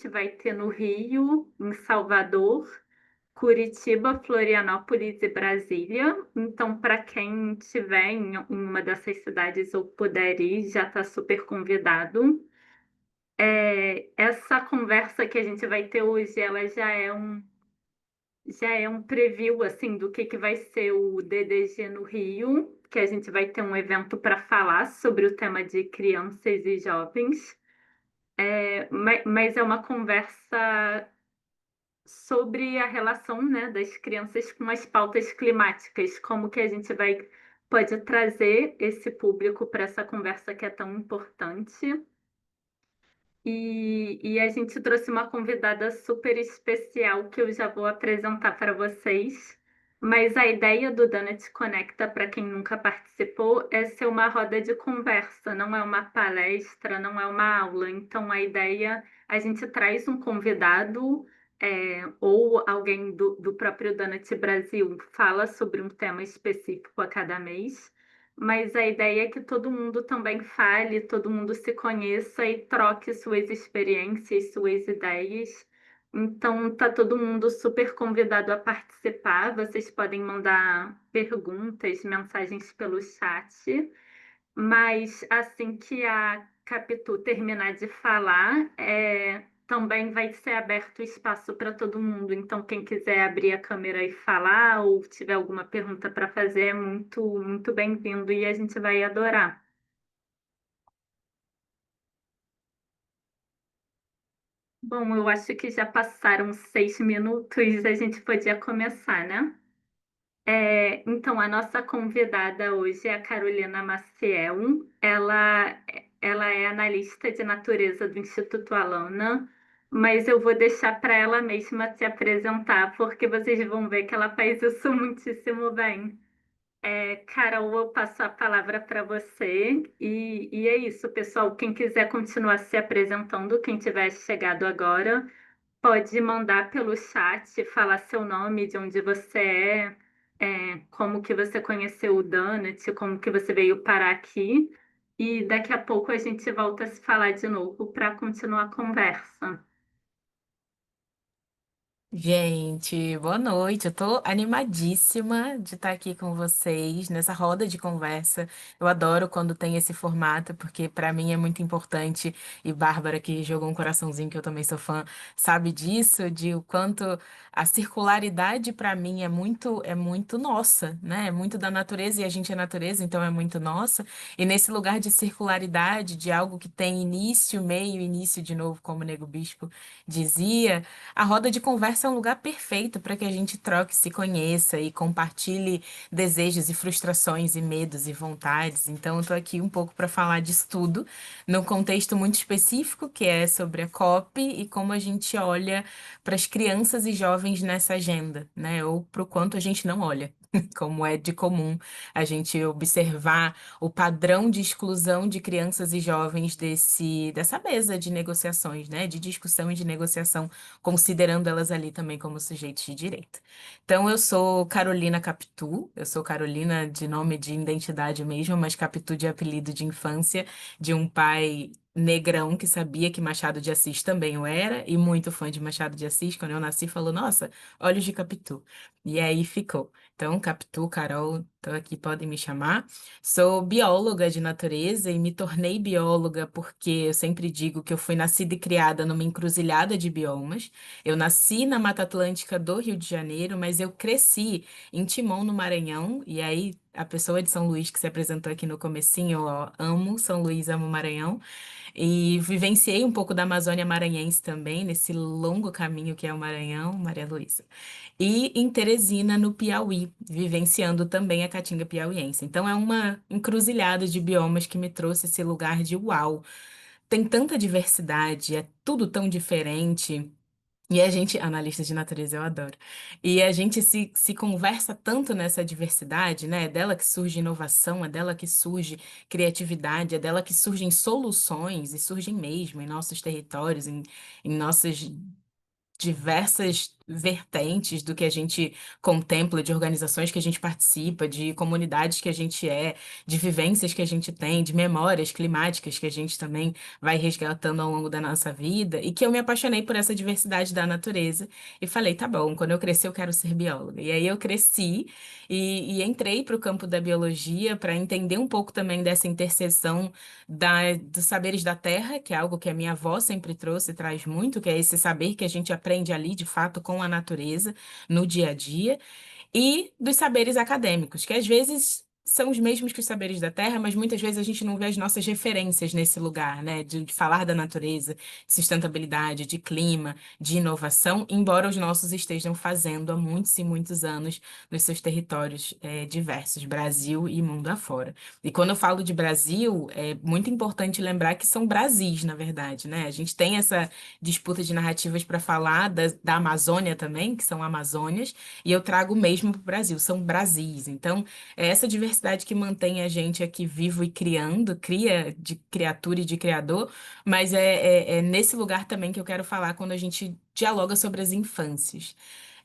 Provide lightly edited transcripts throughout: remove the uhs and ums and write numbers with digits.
vai ter no Rio, em Salvador, Curitiba, Florianópolis e Brasília. Então, para quem estiver em uma dessas cidades ou puder ir, já está super convidado. Essa conversa que a gente vai ter hoje, ela já é um preview assim do que vai ser o DDG no Rio, que a gente vai ter um evento para falar sobre o tema de crianças e jovens. Mas é uma conversa sobre a relação, né, das crianças com as pautas climáticas, como que a gente pode trazer esse público para essa conversa que é tão importante. E a gente trouxe uma convidada super especial que eu já vou apresentar para vocês. Mas a ideia do Dana Te Conecta, para quem nunca participou, é ser uma roda de conversa, não é uma palestra, não é uma aula. Então, a ideia, a gente traz um convidado, ou alguém do próprio Donut Brasil fala sobre um tema específico a cada mês. Mas a ideia é que todo mundo também fale, todo mundo se conheça e troque suas experiências, suas ideias. Então, tá todo mundo super convidado a participar. Vocês podem mandar perguntas, mensagens pelo chat. Mas assim que a Capitu terminar de falar, também vai ser aberto o espaço para todo mundo. Então, quem quiser abrir a câmera e falar, ou tiver alguma pergunta para fazer, é muito, muito bem-vindo e a gente vai adorar. Bom, eu acho que já passaram 6 minutos, a gente podia começar, né? Então, a nossa convidada hoje é a Carolina Maciel. Ela é analista de natureza do Instituto Alana, mas eu vou deixar para ela mesma se apresentar, porque vocês vão ver que ela faz isso muitíssimo bem. Carol, eu passo a palavra para você. E é isso, pessoal. Quem quiser continuar se apresentando, quem tiver chegado agora. Pode mandar pelo chat, falar seu nome, de onde você como que você conheceu o Donut, como que você veio parar aqui. E daqui a pouco a gente volta a se falar de novo para continuar a conversa. Gente, boa noite. Eu tô animadíssima de estar aqui com vocês nessa roda de conversa. Eu adoro quando tem esse formato, porque para mim é muito importante. E Bárbara, que jogou um coraçãozinho, que eu também sou fã, sabe disso, de o quanto a circularidade para mim é muito nossa, né? É muito da natureza e a gente é natureza, então é muito nossa. E nesse lugar de circularidade, de algo que tem início, meio, início de novo, como o Nego Bispo dizia. A roda de conversa é um lugar perfeito para que a gente troque, se conheça e compartilhe desejos e frustrações e medos e vontades. Então, eu estou aqui um pouco para falar disso tudo, num contexto muito específico, que é sobre a COP e como a gente olha para as crianças e jovens nessa agenda, né? Ou para o quanto a gente não olha. Como é de comum a gente observar o padrão de exclusão de crianças e jovens dessa mesa de negociações, né? De discussão e de negociação considerando elas ali também como sujeitos de direito. Então, eu sou Carolina Capitu, eu sou Carolina de nome de identidade mesmo, mas Capitu de apelido de infância, de um pai negrão que sabia que Machado de Assis também o era, e muito fã de Machado de Assis. Quando eu nasci, falou: Nossa, olhos de Capitu. E aí ficou. Então, Capitu, Carol, tô aqui, podem me chamar. Sou bióloga de natureza e me tornei bióloga porque eu sempre digo que eu fui nascida e criada numa encruzilhada de biomas. Eu nasci na Mata Atlântica do Rio de Janeiro, mas eu cresci em Timon, no Maranhão. E aí, a pessoa de São Luís que se apresentou aqui no comecinho, ó, amo São Luís, amo Maranhão. E vivenciei um pouco da Amazônia Maranhense também, nesse longo caminho que é o Maranhão, Maria Luísa. E em Teresina, no Piauí, vivenciando também a Caatinga piauiense. Então é uma encruzilhada de biomas que me trouxe esse lugar de uau. Tem tanta diversidade, é tudo tão diferente. E a gente, analista de natureza, eu adoro. E a gente se conversa tanto nessa diversidade, né? É dela que surge inovação, é dela que surge criatividade, é dela que surgem soluções, e surgem mesmo em nossos territórios, em nossas diversas vertentes do que a gente contempla, de organizações que a gente participa, de comunidades que a gente de vivências que a gente tem, de memórias climáticas que a gente também vai resgatando ao longo da nossa vida, e que eu me apaixonei por essa diversidade da natureza e falei, tá bom, quando eu crescer eu quero ser bióloga. E aí eu cresci e entrei para o campo da biologia para entender um pouco também dessa interseção dos saberes da terra, que é algo que a minha avó sempre trouxe e traz muito, que é esse saber que a gente aprende ali, de fato, com a natureza, no dia a dia, e dos saberes acadêmicos, que às vezes são os mesmos que os saberes da terra, mas muitas vezes a gente não vê as nossas referências nesse lugar, né? De falar da natureza, de sustentabilidade, de clima, de inovação, embora os nossos estejam fazendo há muitos e muitos anos nos seus territórios diversos, Brasil e mundo afora. E quando eu falo de Brasil, é muito importante lembrar que são Brasis, na verdade, né? A gente tem essa disputa de narrativas para falar da Amazônia também, que são Amazônias, e eu trago mesmo para o Brasil, são Brasis. Então, é essa diversidade que mantém a gente aqui vivo e criando, cria de criatura e de criador, mas é nesse lugar também que eu quero falar quando a gente dialoga sobre as infâncias.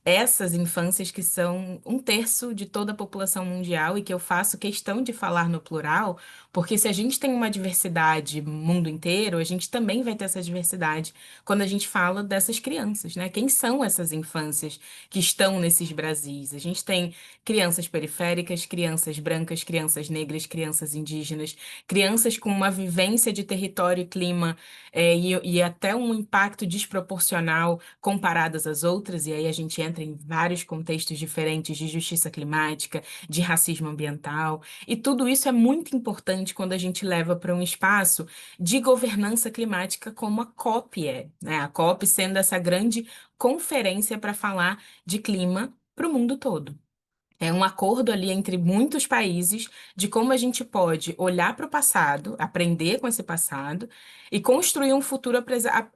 Essas infâncias que são um terço de toda a população mundial e que eu faço questão de falar no plural, porque se a gente tem uma diversidade no mundo inteiro, a gente também vai ter essa diversidade quando a gente fala dessas crianças, né? Quem são essas infâncias que estão nesses Brasis? A gente tem crianças periféricas, crianças brancas, crianças negras, crianças indígenas, crianças com uma vivência de território e clima e até um impacto desproporcional comparadas às outras, e aí a gente entra em vários contextos diferentes de justiça climática, de racismo ambiental, e tudo isso é muito importante quando a gente leva para um espaço de governança climática como a COP né? A COP sendo essa grande conferência para falar de clima para o mundo todo. É um acordo ali entre muitos países de como a gente pode olhar para o passado, aprender com esse passado e construir um futuro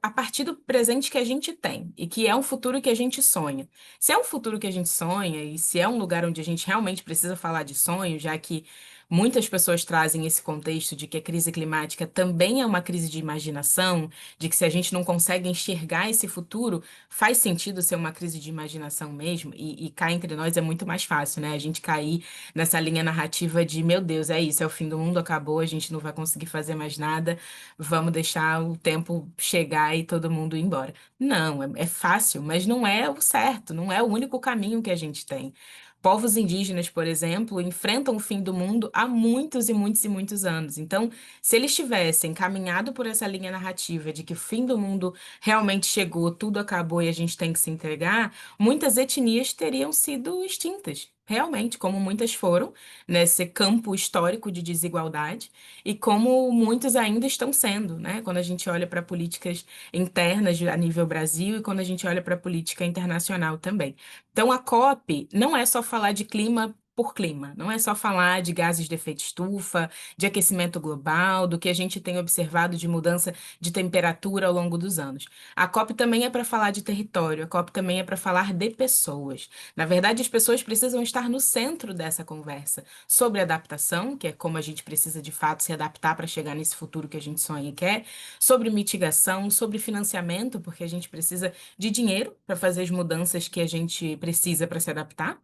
a partir do presente que a gente tem e que é um futuro que a gente sonha. Se é um futuro que a gente sonha e se é um lugar onde a gente realmente precisa falar de sonho, já que muitas pessoas trazem esse contexto de que a crise climática também é uma crise de imaginação, de que se a gente não consegue enxergar esse futuro, faz sentido ser uma crise de imaginação mesmo, e cá entre nós é muito mais fácil, né? A gente cair nessa linha narrativa de, meu Deus, é isso, é o fim do mundo, acabou, a gente não vai conseguir fazer mais nada, vamos deixar o tempo chegar e todo mundo ir embora. Não, é fácil, mas não é o certo, não é o único caminho que a gente tem. Povos indígenas, por exemplo, enfrentam o fim do mundo há muitos e muitos e muitos anos. Então, se eles tivessem caminhado por essa linha narrativa de que o fim do mundo realmente chegou, tudo acabou e a gente tem que se entregar, muitas etnias teriam sido extintas. Realmente, como muitas foram nesse campo histórico de desigualdade e como muitos ainda estão sendo, né? Quando a gente olha para políticas internas a nível Brasil e quando a gente olha para a política internacional também. Então, a COP não é só falar de clima por clima, não é só falar de gases de efeito estufa, de aquecimento global, do que a gente tem observado de mudança de temperatura ao longo dos anos. A COP também é para falar de território, a COP também é para falar de pessoas. Na verdade, as pessoas precisam estar no centro dessa conversa sobre adaptação, que é como a gente precisa de fato se adaptar para chegar nesse futuro que a gente sonha e quer, sobre mitigação, sobre financiamento, porque a gente precisa de dinheiro para fazer as mudanças que a gente precisa para se adaptar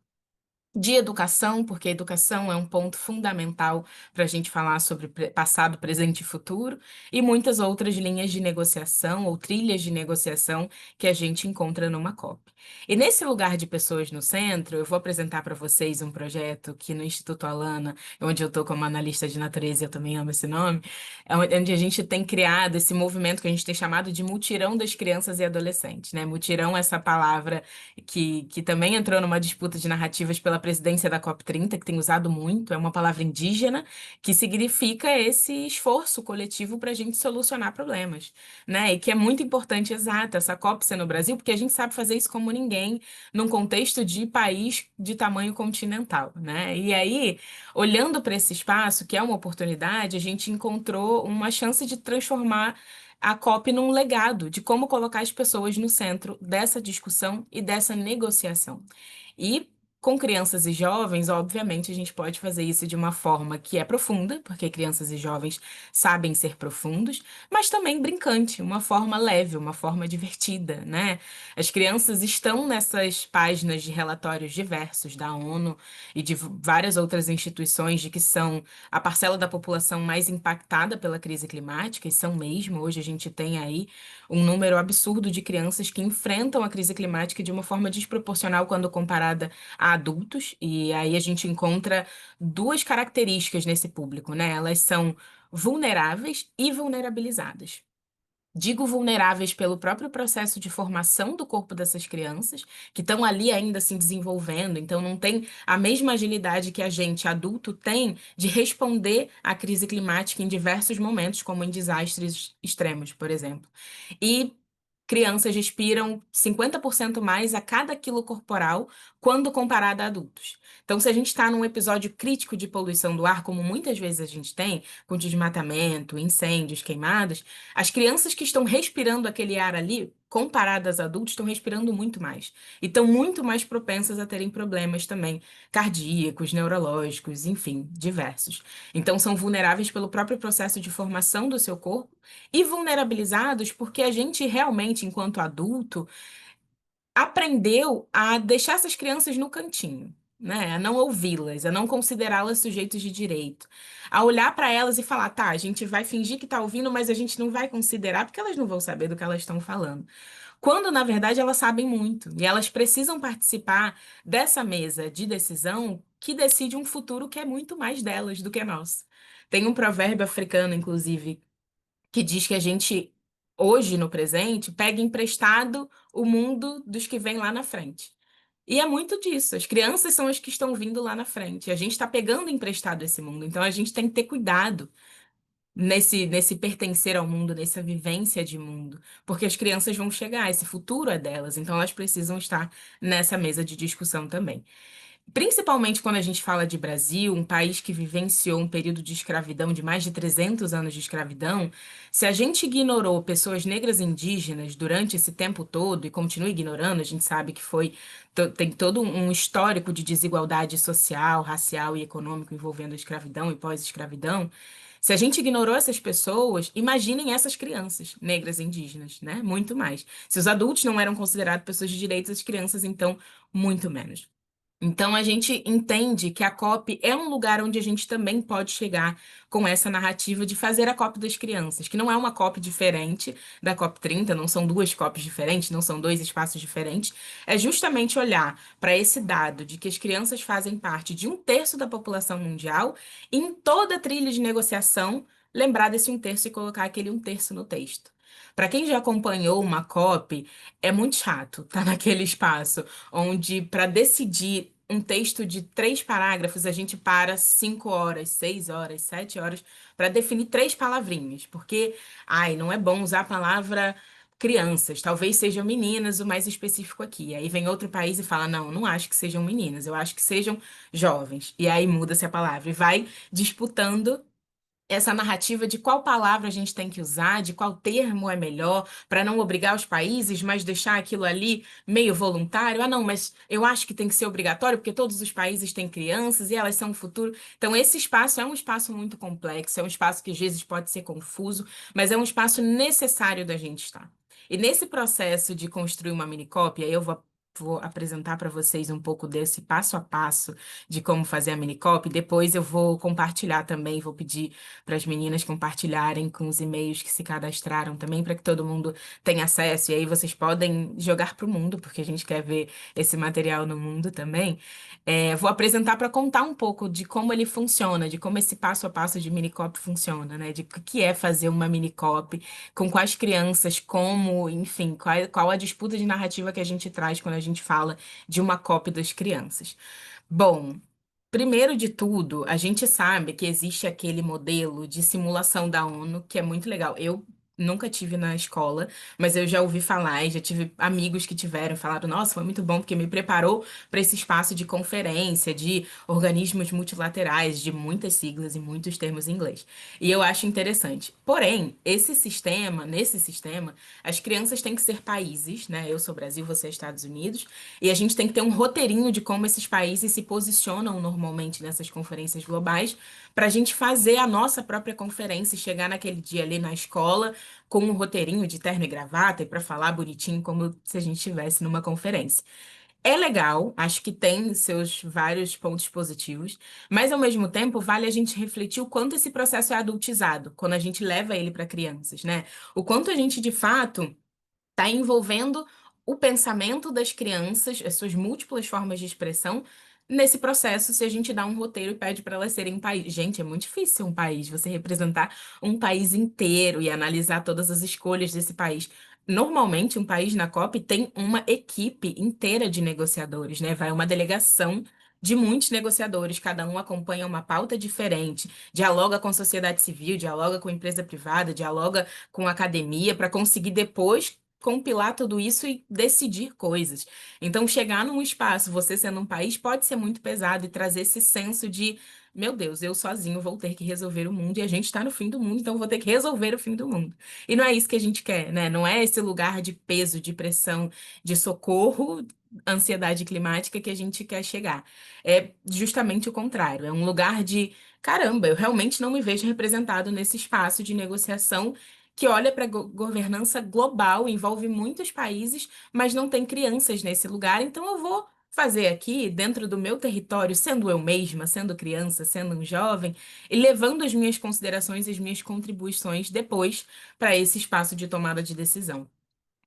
de educação, porque a educação é um ponto fundamental para a gente falar sobre passado, presente e futuro, e muitas outras linhas de negociação ou trilhas de negociação que a gente encontra numa COP. E nesse lugar de pessoas no centro, eu vou apresentar para vocês um projeto que no Instituto Alana, onde eu estou como analista de natureza, e eu também amo esse nome, é onde a gente tem criado esse movimento que a gente tem chamado de mutirão das crianças e adolescentes, né? Mutirão é essa palavra que também entrou numa disputa de narrativas pela presidência da COP30, que tem usado muito, é uma palavra indígena, que significa esse esforço coletivo para a gente solucionar problemas, né? E que é muito importante, exato, essa COP ser no Brasil, porque a gente sabe fazer isso como ninguém, num contexto de país de tamanho continental, né? E aí, olhando para esse espaço, que é uma oportunidade, a gente encontrou uma chance de transformar a COP num legado de como colocar as pessoas no centro dessa discussão e dessa negociação. E Com crianças e jovens, obviamente, a gente pode fazer isso de uma forma que é profunda, porque crianças e jovens sabem ser profundos, mas também brincante, uma forma leve, uma forma divertida, né? As crianças estão nessas páginas de relatórios diversos da ONU e de várias outras instituições de que são a parcela da população mais impactada pela crise climática, e são mesmo. Hoje a gente tem aí um número absurdo de crianças que enfrentam a crise climática de uma forma desproporcional quando comparada a adultos, e aí a gente encontra duas características nesse público, né? Elas são vulneráveis e vulnerabilizadas. Digo vulneráveis pelo próprio processo de formação do corpo dessas crianças, que estão ali ainda se desenvolvendo, então não tem a mesma agilidade que a gente adulto tem de responder à crise climática em diversos momentos, como em desastres extremos, por exemplo. E crianças respiram 50% mais a cada quilo corporal quando comparada a adultos. Então, se a gente está num episódio crítico de poluição do ar, como muitas vezes a gente tem, com desmatamento, incêndios, queimadas, as crianças que estão respirando aquele ar ali, comparadas a adultos, estão respirando muito mais. E estão muito mais propensas a terem problemas também cardíacos, neurológicos, enfim, diversos. Então, são vulneráveis pelo próprio processo de formação do seu corpo e vulnerabilizados porque a gente realmente, enquanto adulto, aprendeu a deixar essas crianças no cantinho. Né? A não ouvi-las, a não considerá-las sujeitos de direito, a olhar para elas e falar, tá, a gente vai fingir que tá ouvindo, mas a gente não vai considerar, porque elas não vão saber do que elas estão falando. Quando, na verdade, elas sabem muito e elas precisam participar dessa mesa de decisão que decide um futuro que é muito mais delas do que nosso. Tem um provérbio africano, inclusive, que diz que a gente, hoje no presente, pega emprestado o mundo dos que vêm lá na frente. E é muito disso. As crianças são as que estão vindo lá na frente. A gente está pegando emprestado esse mundo. Então a gente tem que ter cuidado nesse pertencer ao mundo, nessa vivência de mundo. Porque as crianças vão chegar, esse futuro é delas. Então elas precisam estar nessa mesa de discussão também. Principalmente quando a gente fala de Brasil, um país que vivenciou um período de escravidão de mais de 300 anos de escravidão, se a gente ignorou pessoas negras e indígenas durante esse tempo todo e continua ignorando, a gente sabe que tem todo um histórico de desigualdade social, racial e econômico envolvendo a escravidão e pós-escravidão. Se a gente ignorou essas pessoas, imaginem essas crianças negras e indígenas, né? Muito mais. Se os adultos não eram considerados pessoas de direitos, as crianças, então, muito menos. Então, a gente entende que a COP é um lugar onde a gente também pode chegar com essa narrativa de fazer a COP das crianças, que não é uma COP diferente da COP 30, não são duas COPs diferentes, não são dois espaços diferentes. É justamente olhar para esse dado de que as crianças fazem parte de um terço da população mundial e em toda a trilha de negociação, lembrar desse um terço e colocar aquele um terço no texto. Para quem já acompanhou uma COP, é muito chato estar naquele espaço onde, para decidir um texto de 3 parágrafos, a gente para 5 horas, 6 horas, 7 horas para definir 3 palavrinhas, porque, ai, não é bom usar a palavra crianças, talvez sejam meninas, o mais específico aqui. Aí vem outro país e fala, não, não acho que sejam meninas, eu acho que sejam jovens. E aí muda-se a palavra e vai disputando essa narrativa de qual palavra a gente tem que usar, de qual termo é melhor, para não obrigar os países, mas deixar aquilo ali meio voluntário. Ah, não, mas eu acho que tem que ser obrigatório, porque todos os países têm crianças e elas são o futuro. Então, esse espaço é um espaço muito complexo, é um espaço que às vezes pode ser confuso, mas é um espaço necessário da gente estar. E nesse processo de construir uma mini cópia, Vou apresentar para vocês um pouco desse passo a passo de como fazer a mini copy. Depois eu vou compartilhar também, vou pedir para as meninas compartilharem com os e-mails que se cadastraram também, para que todo mundo tenha acesso. E aí vocês podem jogar para o mundo, porque a gente quer ver esse material no mundo também. Vou apresentar para contar um pouco de como ele funciona, de como esse passo a passo de minicop funciona, né? De o que é fazer uma minicop, com quais crianças, como, enfim, qual a disputa de narrativa que a gente traz quando a gente fala de uma copy das crianças. Bom. Primeiro de tudo, a gente sabe que existe aquele modelo de simulação da ONU que é muito legal. Eu nunca tive na escola, mas eu já ouvi falar e já tive amigos que tiveram, falaram, nossa, foi muito bom porque me preparou para esse espaço de conferência, de organismos multilaterais, de muitas siglas e muitos termos em inglês. E eu acho interessante. Porém, nesse sistema, as crianças têm que ser países, né? Eu sou Brasil, você é Estados Unidos, e a gente tem que ter um roteirinho de como esses países se posicionam normalmente nessas conferências globais, para a gente fazer a nossa própria conferência e chegar naquele dia ali na escola com um roteirinho de terno e gravata e para falar bonitinho, como se a gente estivesse numa conferência. É legal, acho que tem seus vários pontos positivos, mas ao mesmo tempo vale a gente refletir o quanto esse processo é adultizado quando a gente leva ele para crianças, né? O quanto a gente de fato está envolvendo o pensamento das crianças, as suas múltiplas formas de expressão, nesse processo, se a gente dá um roteiro e pede para elas serem um país. Gente, é muito difícil ser um país, você representar um país inteiro e analisar todas as escolhas desse país. Normalmente, um país na COP tem uma equipe inteira de negociadores, né? Vai uma delegação de muitos negociadores, cada um acompanha uma pauta diferente, dialoga com a sociedade civil, dialoga com a empresa privada, dialoga com a academia para conseguir depois compilar tudo isso e decidir coisas. Então, chegar num espaço, você sendo um país, pode ser muito pesado e trazer esse senso de, meu Deus, eu sozinho vou ter que resolver o mundo e a gente está no fim do mundo, então eu vou ter que resolver o fim do mundo. E não é isso que a gente quer, né? Não é esse lugar de peso, de pressão, de socorro, ansiedade climática que a gente quer chegar. É justamente o contrário. É um lugar de caramba, eu realmente não me vejo representado nesse espaço de negociação que olha para a governança global, envolve muitos países, mas não tem crianças nesse lugar, então eu vou fazer aqui, dentro do meu território, sendo eu mesma, sendo criança, sendo um jovem, e levando as minhas considerações e as minhas contribuições depois para esse espaço de tomada de decisão.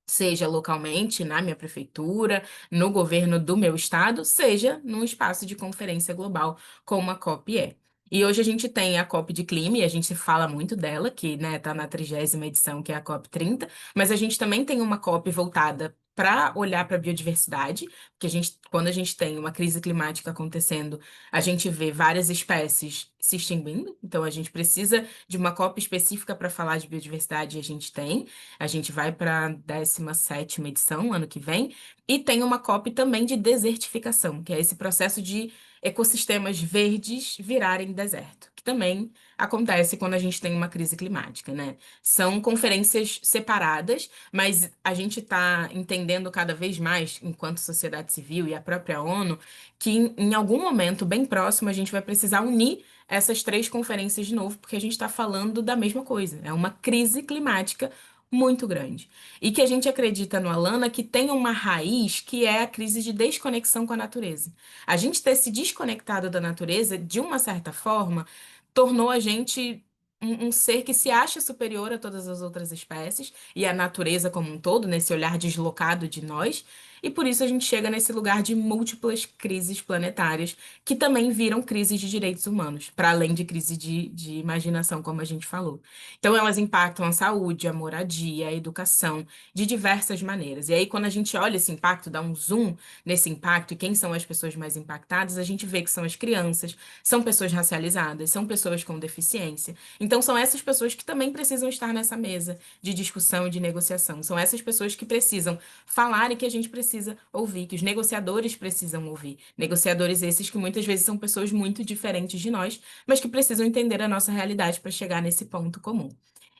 Seja localmente, na minha prefeitura, no governo do meu estado, seja num espaço de conferência global, como a COP é. E hoje a gente tem a COP de clima, e a gente fala muito dela, que, né, tá na 30ª edição, que é a COP 30, mas a gente também tem uma COP voltada para olhar para a biodiversidade, porque quando a gente tem uma crise climática acontecendo, a gente vê várias espécies se extinguindo, então a gente precisa de uma COP específica para falar de biodiversidade, e a gente tem. A gente vai para a 17ª edição ano que vem. E tem uma COP também de desertificação, que é esse processo de ecossistemas verdes virarem deserto, que também acontece quando a gente tem uma crise climática, né? São conferências separadas, mas a gente está entendendo cada vez mais, enquanto sociedade civil e a própria ONU, que em algum momento bem próximo a gente vai precisar unir essas três conferências de novo, porque a gente está falando da mesma coisa. É uma crise climática muito grande. E que a gente acredita no Alana que tem uma raiz que é a crise de desconexão com a natureza. A gente ter se desconectado da natureza, de uma certa forma, tornou a gente um ser que se acha superior a todas as outras espécies e a natureza como um todo, nesse olhar deslocado de nós. E por isso a gente chega nesse lugar de múltiplas crises planetárias, que também viram crises de direitos humanos, para além de crise de imaginação, como a gente falou. Então, elas impactam a saúde, a moradia, a educação, de diversas maneiras. E aí, quando a gente olha esse impacto, dá um zoom nesse impacto e quem são as pessoas mais impactadas, a gente vê que são as crianças, são pessoas racializadas, são pessoas com deficiência. Então, são essas pessoas que também precisam estar nessa mesa de discussão e de negociação. São essas pessoas que precisam falar e que a gente precisa ouvir, que os negociadores precisam ouvir. Negociadores esses que muitas vezes são pessoas muito diferentes de nós, mas que precisam entender a nossa realidade para chegar nesse ponto comum.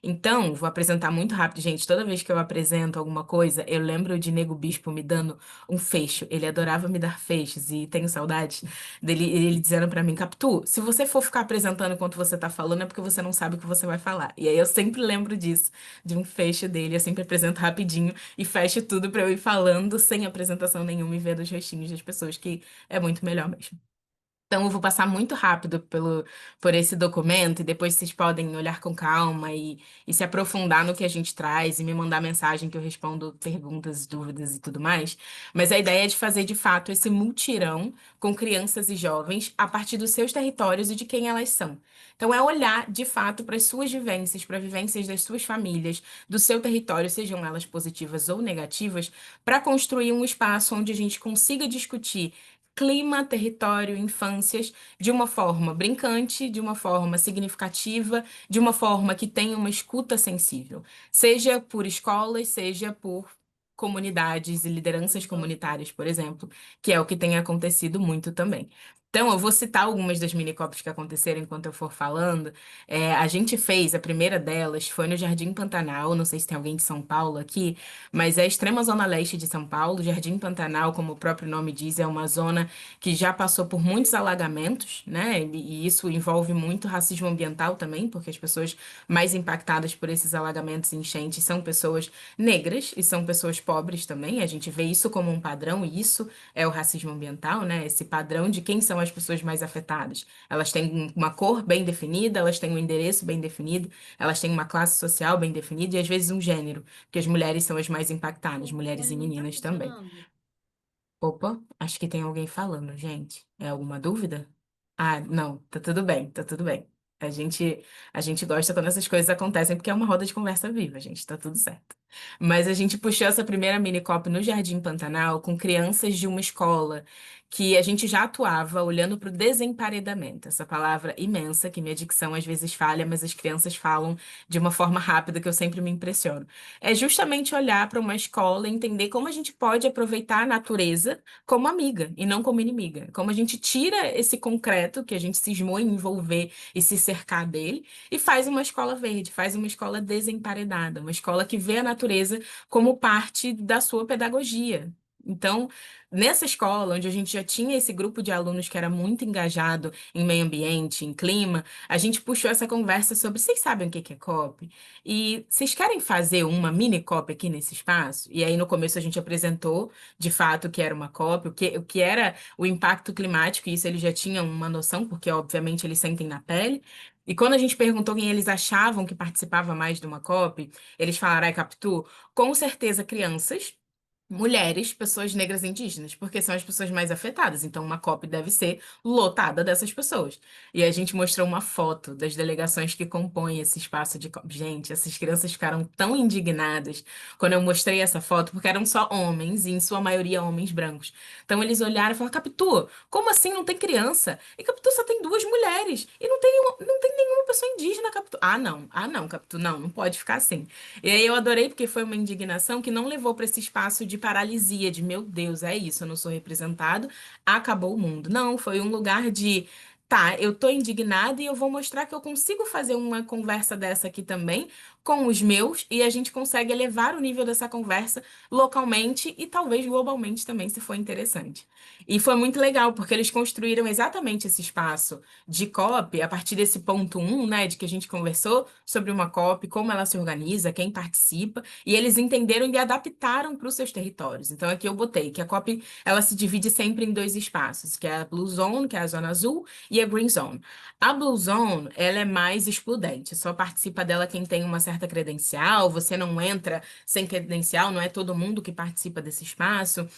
Então, vou apresentar muito rápido, gente. Toda vez que eu apresento alguma coisa, eu lembro de Nego Bispo me dando um fecho. Ele adorava me dar fechos e tenho saudades dele, ele dizendo pra mim, Capitu, se você for ficar apresentando enquanto você tá falando, é porque você não sabe o que você vai falar. E aí eu sempre lembro disso, de um fecho dele. Eu sempre apresento rapidinho e fecho tudo pra eu ir falando sem apresentação nenhuma e vendo os rostinhos das pessoas, que é muito melhor mesmo. Então, eu vou passar muito rápido por esse documento e depois vocês podem olhar com calma e se aprofundar no que a gente traz e me mandar mensagem que eu respondo perguntas, dúvidas e tudo mais. Mas a ideia é de fazer, de fato, esse multirão com crianças e jovens a partir dos seus territórios e de quem elas são. Então, é olhar, de fato, para as suas vivências, para vivências das suas famílias, do seu território, sejam elas positivas ou negativas, para construir um espaço onde a gente consiga discutir clima, território, infâncias, de uma forma brincante, de uma forma significativa, de uma forma que tenha uma escuta sensível, seja por escolas, seja por comunidades e lideranças comunitárias, por exemplo, que é o que tem acontecido muito também. Então, eu vou citar algumas das minicops que aconteceram enquanto eu for falando. A gente fez, a primeira delas foi no Jardim Pantanal, não sei se tem alguém de São Paulo aqui, mas é a extrema zona leste de São Paulo. Jardim Pantanal, como o próprio nome diz, é uma zona que já passou por muitos alagamentos, né? E isso envolve muito racismo ambiental também, porque as pessoas mais impactadas por esses alagamentos e enchentes são pessoas negras e são pessoas pobres também. A gente vê isso como um padrão, e isso é o racismo ambiental, né? Esse padrão de quem são as pessoas mais afetadas. Elas têm uma cor bem definida, elas têm um endereço bem definido, elas têm uma classe social bem definida e às vezes um gênero, porque as mulheres são as mais impactadas, mulheres e Fone não tá meninas também. funcionando. Opa, acho que tem alguém falando, gente. É alguma dúvida? Ah, não, tá tudo bem, tá tudo bem. A gente, a gente gosta quando essas coisas acontecem porque é uma roda de conversa viva, gente, tá tudo certo. Mas a gente puxou essa primeira mini COP no Jardim Pantanal com crianças de uma escola que a gente já atuava olhando para o desemparedamento, essa palavra imensa que minha dicção às vezes falha, mas as crianças falam de uma forma rápida que eu sempre me impressiono. É justamente olhar para uma escola e entender como a gente pode aproveitar a natureza como amiga e não como inimiga. Como a gente tira esse concreto que a gente cismou em envolver e se cercar dele e faz uma escola verde, faz uma escola desemparedada, uma escola que vê a natureza como parte da sua pedagogia. Então, nessa escola, onde a gente já tinha esse grupo de alunos que era muito engajado em meio ambiente, em clima, a gente puxou essa conversa sobre: vocês sabem o que que é COP? E vocês querem fazer uma mini COP aqui nesse espaço? E aí, no começo, a gente apresentou de fato o que era uma COP, o que era o impacto climático, e isso eles já tinham uma noção, porque obviamente eles sentem na pele. E quando a gente perguntou quem eles achavam que participava mais de uma COP, eles falaram: ai, Capitu, com certeza crianças. Mulheres, pessoas negras e indígenas, porque são as pessoas mais afetadas. Então, uma COP deve ser lotada dessas pessoas. E a gente mostrou uma foto das delegações que compõem esse espaço de COP. Gente, essas crianças ficaram tão indignadas quando eu mostrei essa foto, porque eram só homens, e em sua maioria homens brancos. Então, eles olharam e falaram: Capitu, como assim não tem criança? E Capitu só tem duas mulheres. E não tem nenhuma pessoa indígena, Capitu. Ah, não, Capitu, não, não pode ficar assim. E aí eu adorei porque foi uma indignação que não levou para esse espaço de paralisia, de meu Deus, é isso, eu não sou representado, acabou o mundo. Não, foi um lugar de: tá, eu tô indignada e eu vou mostrar que eu consigo fazer uma conversa dessa aqui também com os meus, e a gente consegue elevar o nível dessa conversa localmente e talvez globalmente também, se for interessante. E foi muito legal, porque eles construíram exatamente esse espaço de COP a partir desse ponto um, né, de que a gente conversou sobre uma COP, como ela se organiza, quem participa, e eles entenderam e adaptaram para os seus territórios. Então aqui eu botei que a COP ela se divide sempre em dois espaços, que é a Blue Zone, que é a zona azul, e a Green Zone. A Blue Zone, ela é mais excludente, só participa dela quem tem uma certa credencial, você não entra sem credencial, não é todo mundo que participa desse espaço.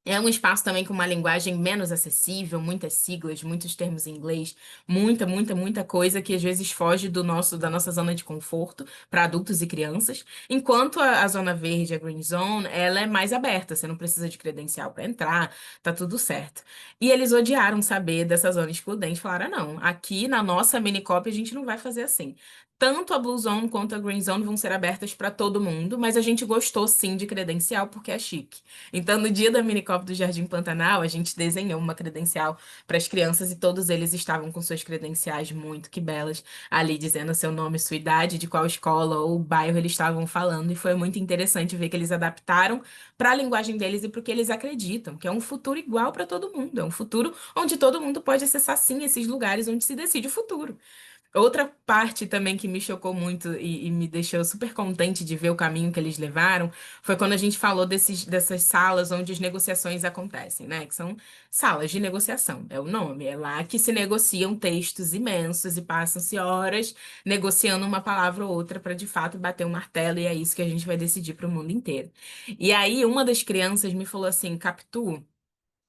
É um espaço também com uma linguagem menos acessível, muitas siglas, muitos termos em inglês, muita coisa que às vezes foge da nossa zona de conforto para adultos e crianças. Enquanto a zona verde, a Green Zone, ela é mais aberta, você não precisa de credencial para entrar, tá tudo certo. E eles odiaram saber dessa zona excludente, falaram: "Ah, não, aqui na nossa mini copy a gente não vai fazer assim. Tanto a Blue Zone quanto a Green Zone vão ser abertas para todo mundo, mas a gente gostou sim de credencial porque é chique. Então, no dia da Minicopa do Jardim Pantanal, a gente desenhou uma credencial para as crianças e todos eles estavam com suas credenciais muito que belas, ali dizendo seu nome, sua idade, de qual escola ou bairro eles estavam falando. E foi muito interessante ver que eles adaptaram para a linguagem deles e para o que eles acreditam, que é um futuro igual para todo mundo. É um futuro onde todo mundo pode acessar sim esses lugares onde se decide o futuro. Outra parte também que me chocou muito e me deixou super contente de ver o caminho que eles levaram foi quando a gente falou dessas salas onde as negociações acontecem, né? Que são salas de negociação, é o nome. É lá que se negociam textos imensos e passam-se horas negociando uma palavra ou outra para de fato bater o martelo, e é isso que a gente vai decidir para o mundo inteiro. E aí, uma das crianças me falou assim: Capitu.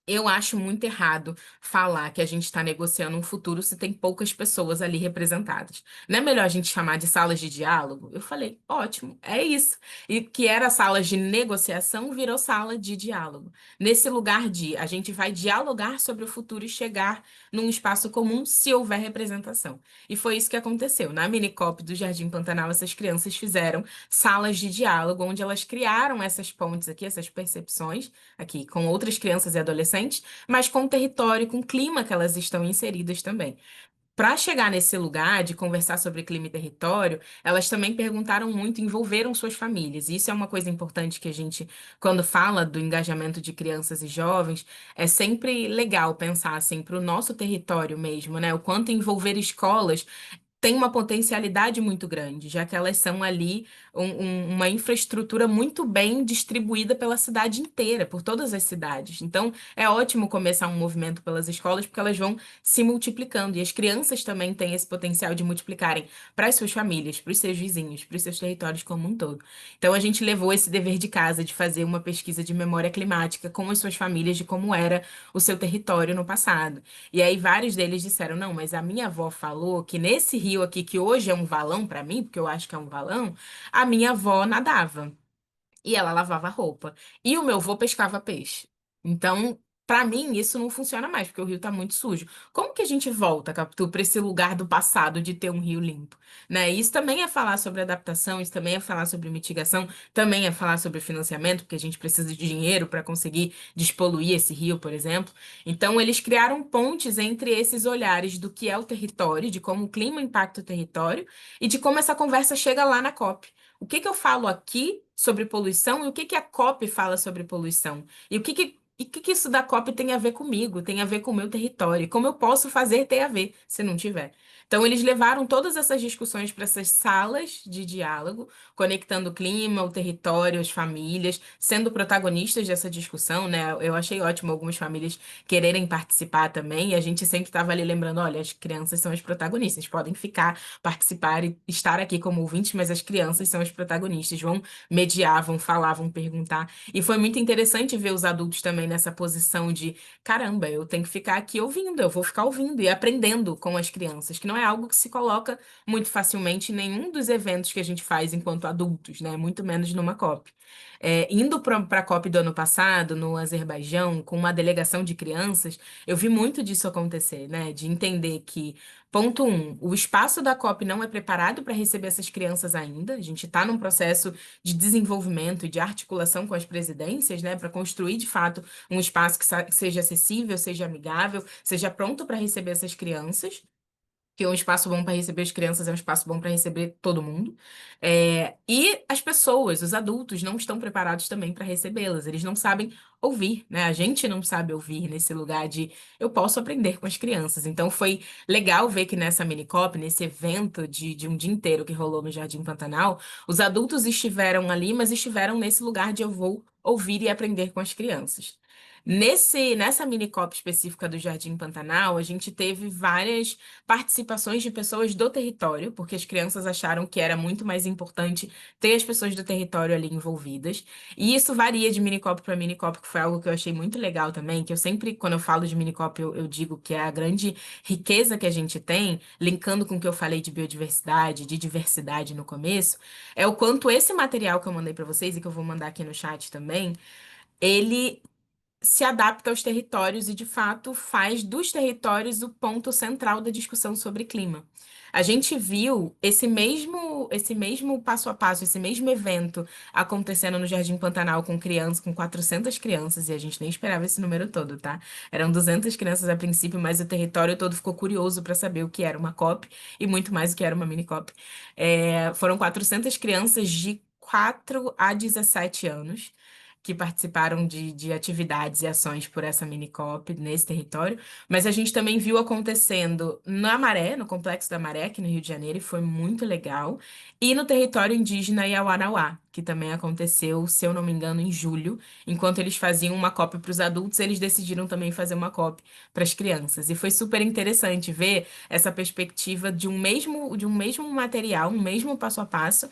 Eu acho muito errado falar que a gente está negociando um futuro se tem poucas pessoas ali representadas. Não é melhor a gente chamar de salas de diálogo? Eu falei, ótimo, é isso. E que era salas de negociação virou sala de diálogo. Nesse lugar de a gente vai dialogar sobre o futuro e chegar num espaço comum se houver representação. E foi isso que aconteceu. Na Minicop do Jardim Pantanal, essas crianças fizeram salas de diálogo onde elas criaram essas pontes aqui, essas percepções aqui com outras crianças e adolescentes, mas com o território, com o clima que elas estão inseridas também. Para chegar nesse lugar de conversar sobre clima e território, elas também perguntaram muito, envolveram suas famílias. E isso é uma coisa importante que a gente, quando fala do engajamento de crianças e jovens, é sempre legal pensar assim para o nosso território mesmo, né? O quanto envolver escolas tem uma potencialidade muito grande, já que elas são ali uma infraestrutura muito bem distribuída pela cidade inteira, por todas as cidades. Então, é ótimo começar um movimento pelas escolas, porque elas vão se multiplicando. E as crianças também têm esse potencial de multiplicarem para as suas famílias, para os seus vizinhos, para os seus territórios como um todo. Então, a gente levou esse dever de casa de fazer uma pesquisa de memória climática com as suas famílias de como era o seu território no passado. E aí vários deles disseram, não, mas a minha avó falou que nesse rio aqui, que hoje é um valão para mim, porque eu acho que é um valão, a minha avó nadava. E ela lavava roupa. E o meu avô pescava peixe. Então, para mim, isso não funciona mais, porque o rio tá muito sujo. Como que a gente volta, Capitu, para esse lugar do passado de ter um rio limpo? Né? Isso também é falar sobre adaptação, isso também é falar sobre mitigação, também é falar sobre financiamento, porque a gente precisa de dinheiro para conseguir despoluir esse rio, por exemplo. Então, eles criaram pontes entre esses olhares do que é o território, de como o clima impacta o território e de como essa conversa chega lá na COP. O que que eu falo aqui sobre poluição e o que que a COP fala sobre poluição? E o que que isso da COP tem a ver comigo, tem a ver com o meu território? E como eu posso fazer ter a ver, se não tiver? Então, eles levaram todas essas discussões para essas salas de diálogo, conectando o clima, o território, as famílias, sendo protagonistas dessa discussão, né? Eu achei ótimo algumas famílias quererem participar também, e a gente sempre estava ali lembrando, olha, as crianças são as protagonistas, podem ficar participar e estar aqui como ouvintes, mas as crianças são as protagonistas, vão mediar, vão falar, vão perguntar. E foi muito interessante ver os adultos também nessa posição de, caramba, eu tenho que ficar aqui ouvindo, eu vou ficar ouvindo e aprendendo com as crianças, que não é algo que se coloca muito facilmente em nenhum dos eventos que a gente faz enquanto adultos, né? Muito menos numa COP. Indo para a COP do ano passado, no Azerbaijão, com uma delegação de crianças, eu vi muito disso acontecer, né? De entender que, ponto um, o espaço da COP não é preparado para receber essas crianças ainda. A gente está num processo de desenvolvimento e de articulação com as presidências, né? Para construir, de fato, um espaço que seja acessível, seja amigável, seja pronto para receber essas crianças. Que um espaço bom para receber as crianças é um espaço bom para receber todo mundo. E as pessoas, os adultos, não estão preparados também para recebê-las. Eles não sabem ouvir, né? A gente não sabe ouvir nesse lugar de eu posso aprender com as crianças. Então foi legal ver que nessa minicop, nesse evento de um dia inteiro que rolou no Jardim Pantanal, os adultos estiveram ali, mas estiveram nesse lugar de eu vou ouvir e aprender com as crianças. Nessa minicop específica do Jardim Pantanal, a gente teve várias participações de pessoas do território, porque as crianças acharam que era muito mais importante ter as pessoas do território ali envolvidas. E isso varia de minicop para minicop, que foi algo que eu achei muito legal também, que eu sempre, quando eu falo de minicop, eu digo que é a grande riqueza que a gente tem, linkando com o que eu falei de biodiversidade, de diversidade no começo, é o quanto esse material que eu mandei para vocês e que eu vou mandar aqui no chat também, ele se adapta aos territórios e, de fato, faz dos territórios o ponto central da discussão sobre clima. A gente viu esse mesmo passo a passo, esse mesmo evento acontecendo no Jardim Pantanal com crianças, com 400 crianças, e a gente nem esperava esse número todo, tá? Eram 200 crianças a princípio, mas o território todo ficou curioso para saber o que era uma COP e muito mais o que era uma mini COP. Foram 400 crianças de 4 a 17 anos que participaram de atividades e ações por essa minicop nesse território, mas a gente também viu acontecendo na Maré, no Complexo da Maré, aqui no Rio de Janeiro, e foi muito legal, e no território indígena Iauanauá, que também aconteceu, se eu não me engano, em julho, enquanto eles faziam uma COP para os adultos, eles decidiram também fazer uma COP para as crianças, e foi super interessante ver essa perspectiva de um mesmo material, um mesmo passo a passo,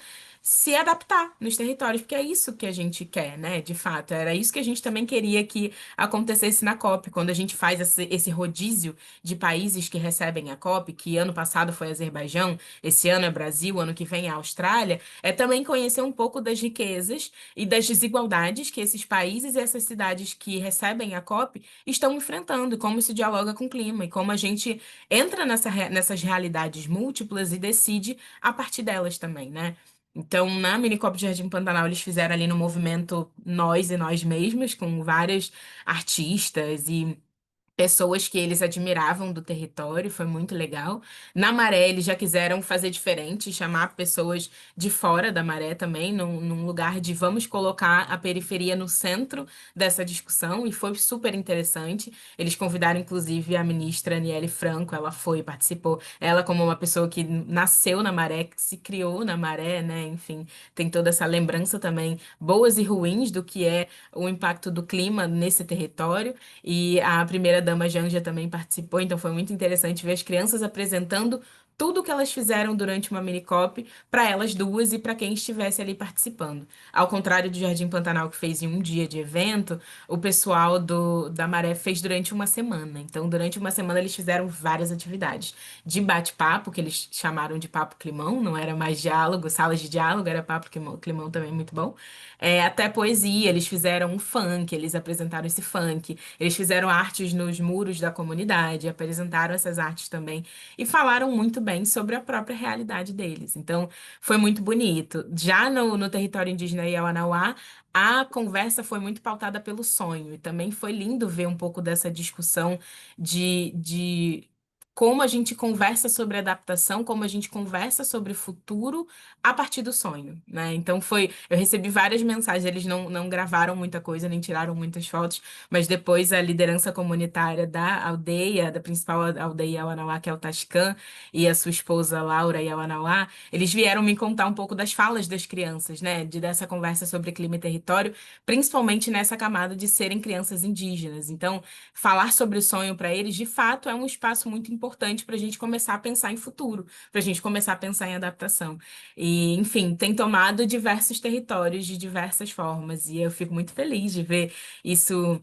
se adaptar nos territórios, porque é isso que a gente quer, né? De fato, era isso que a gente também queria que acontecesse na COP, quando a gente faz esse rodízio de países que recebem a COP, que ano passado foi Azerbaijão, esse ano é Brasil, ano que vem é Austrália, é também conhecer um pouco das riquezas e das desigualdades que esses países e essas cidades que recebem a COP estão enfrentando, e como isso dialoga com o clima, e como a gente entra nessas realidades múltiplas e decide a partir delas também, né? Então, na Minicop de Jardim Pantanal, eles fizeram ali no movimento Nós e Nós Mesmos, com vários artistas e pessoas que eles admiravam do território, foi muito legal. Na Maré, eles já quiseram fazer diferente, chamar pessoas de fora da Maré também, num lugar de vamos colocar a periferia no centro dessa discussão, e foi super interessante. Eles convidaram, inclusive, a ministra Aniele Franco, ela foi, participou. Ela, como uma pessoa que nasceu na Maré, que se criou na Maré, né? Enfim, tem toda essa lembrança também, boas e ruins, do que é o impacto do clima nesse território. E a primeira-dama Janja também participou, então foi muito interessante ver as crianças apresentando tudo o que elas fizeram durante uma mini-COP para elas duas e para quem estivesse ali participando. Ao contrário do Jardim Pantanal, que fez em um dia de evento, o pessoal da Maré fez durante uma semana. Então, durante uma semana, eles fizeram várias atividades. De bate-papo, que eles chamaram de papo climão, não era mais diálogo, salas de diálogo, era papo climão, climão também muito bom. Até poesia, eles fizeram um funk, eles apresentaram esse funk. Eles fizeram artes nos muros da comunidade, apresentaram essas artes também e falaram muito bem sobre a própria realidade deles. Então, foi muito bonito. Já no território indígena Yawanawá, a conversa foi muito pautada pelo sonho e também foi lindo ver um pouco dessa discussão de como a gente conversa sobre adaptação, como a gente conversa sobre o futuro a partir do sonho, né? Então eu recebi várias mensagens, eles não gravaram muita coisa, nem tiraram muitas fotos, mas depois a liderança comunitária da aldeia, da principal aldeia Yawanawá, que é o Tascan, e a sua esposa Laura Yawanawá, eles vieram me contar um pouco das falas das crianças, né? Dessa conversa sobre clima e território, principalmente nessa camada de serem crianças indígenas. Então, falar sobre o sonho para eles, de fato, é um espaço muito importante para a gente começar a pensar em futuro, para a gente começar a pensar em adaptação. E, enfim, tem tomado diversos territórios de diversas formas, e eu fico muito feliz de ver isso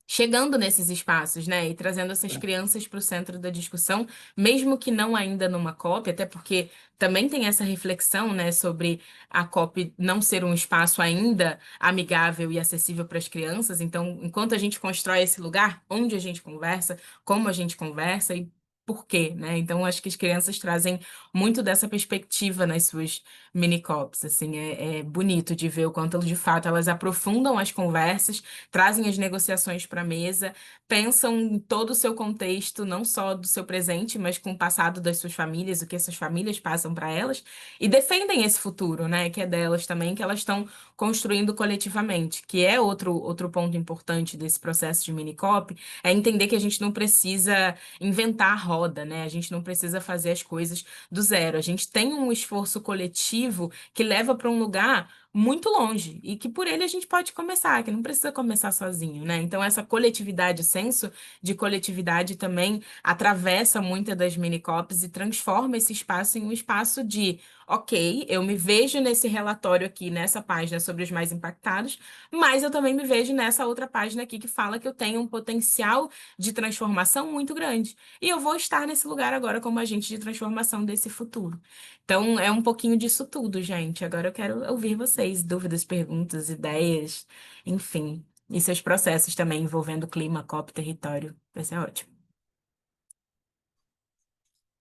chegando nesses espaços, né, e trazendo essas crianças para o centro da discussão, mesmo que não ainda numa COP, até porque também tem essa reflexão, né, sobre a COP não ser um espaço ainda amigável e acessível para as crianças. Então, enquanto a gente constrói esse lugar, onde a gente conversa, como a gente conversa e por quê, né? Então, acho que as crianças trazem muito dessa perspectiva nas suas mini-COPs, assim, é bonito de ver o quanto, de fato, elas aprofundam as conversas, trazem as negociações para a mesa, pensam em todo o seu contexto, não só do seu presente, mas com o passado das suas famílias, o que essas famílias passam para elas, e defendem esse futuro, né, que é delas também, que elas estão construindo coletivamente, que é outro ponto importante desse processo de mini-COP, é entender que a gente não precisa inventar a roda, né, a gente não precisa fazer as coisas do zero, a gente tem um esforço coletivo que leva para um lugar muito longe e que por ele a gente pode começar, que não precisa começar sozinho, né? Então essa coletividade, o senso de coletividade também atravessa muitas das mini-COPs e transforma esse espaço em um espaço de, ok, eu me vejo nesse relatório aqui, nessa página sobre os mais impactados, mas eu também me vejo nessa outra página aqui que fala que eu tenho um potencial de transformação muito grande. E eu vou estar nesse lugar agora como agente de transformação desse futuro. Então, é um pouquinho disso tudo, gente. Agora eu quero ouvir vocês, dúvidas, perguntas, ideias, enfim. E seus processos também envolvendo clima, COP, território. Vai ser ótimo.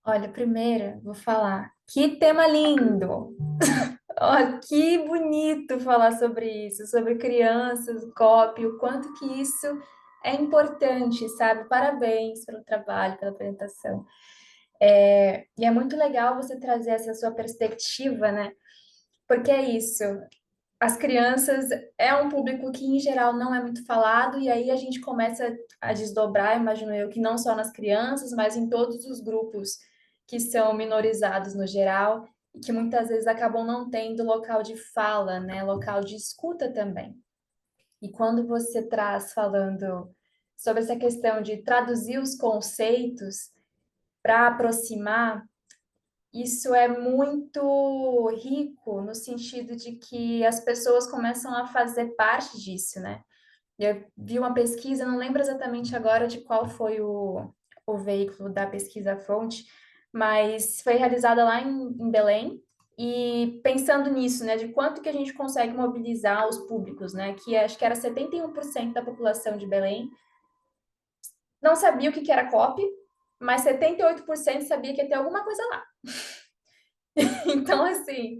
Olha, primeiro, vou falar. Que tema lindo! Ó, que bonito falar sobre isso, sobre crianças, COP, o quanto que isso é importante, sabe? Parabéns pelo trabalho, pela apresentação. E é muito legal você trazer essa sua perspectiva, né? Porque é isso. As crianças é um público que, em geral, não é muito falado, e aí a gente começa a desdobrar, imagino eu, que não só nas crianças, mas em todos os grupos que são minorizados no geral, e que muitas vezes acabam não tendo local de fala, né? Local de escuta também. E quando você traz falando sobre essa questão de traduzir os conceitos para aproximar isso é muito rico no sentido de que as pessoas começam a fazer parte disso, né? Eu vi uma pesquisa, não lembro exatamente agora de qual foi o veículo da pesquisa-fonte, mas foi realizada lá em Belém, e pensando nisso, né, de quanto que a gente consegue mobilizar os públicos, né, que acho que era 71% da população de Belém não sabia o que que era COP, mas 78% sabia que ia ter alguma coisa lá. Então, assim,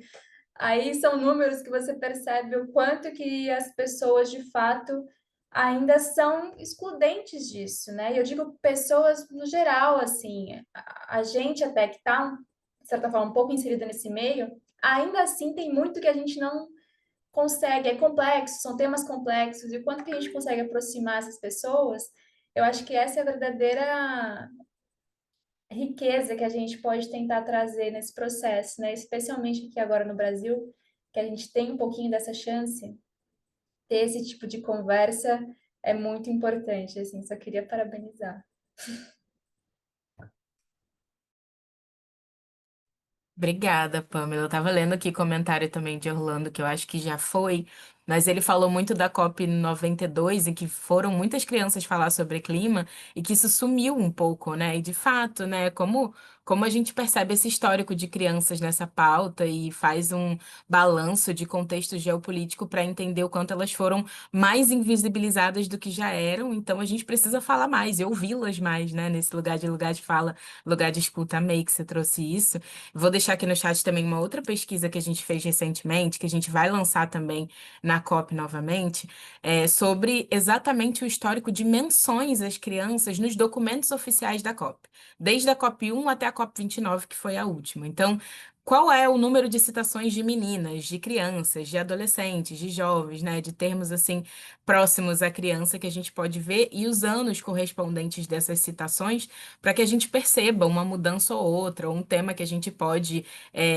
aí são números que você percebe o quanto que as pessoas, de fato, ainda são excludentes disso, né? E eu digo pessoas no geral, assim, a gente até que está, de certa forma, um pouco inserida nesse meio, ainda assim tem muito que a gente não consegue, é complexo, são temas complexos, e o quanto que a gente consegue aproximar essas pessoas, eu acho que essa é a verdadeira riqueza que a gente pode tentar trazer nesse processo, né? Especialmente aqui agora no Brasil, que a gente tem um pouquinho dessa chance, ter esse tipo de conversa é muito importante, assim, só queria parabenizar. Obrigada, Pamela. Eu tava lendo aqui comentário também de Orlando, que eu acho que já foi, mas ele falou muito da COP 92, em que foram muitas crianças falar sobre clima e que isso sumiu um pouco, né? E de fato, né, como a gente percebe esse histórico de crianças nessa pauta e faz um balanço de contexto geopolítico para entender o quanto elas foram mais invisibilizadas do que já eram, então a gente precisa falar mais e ouvi-las mais, né, nesse lugar de fala, lugar de escuta. Amei que você trouxe isso. Vou deixar aqui no chat também uma outra pesquisa que a gente fez recentemente, que a gente vai lançar também na COP novamente, sobre exatamente o histórico de menções às crianças nos documentos oficiais da COP, desde a COP 1 até a COP 29, que foi a última. Então, qual é o número de citações de meninas, de crianças, de adolescentes, de jovens, né, de termos assim próximos à criança que a gente pode ver e os anos correspondentes dessas citações para que a gente perceba uma mudança ou outra, ou um tema que a gente pode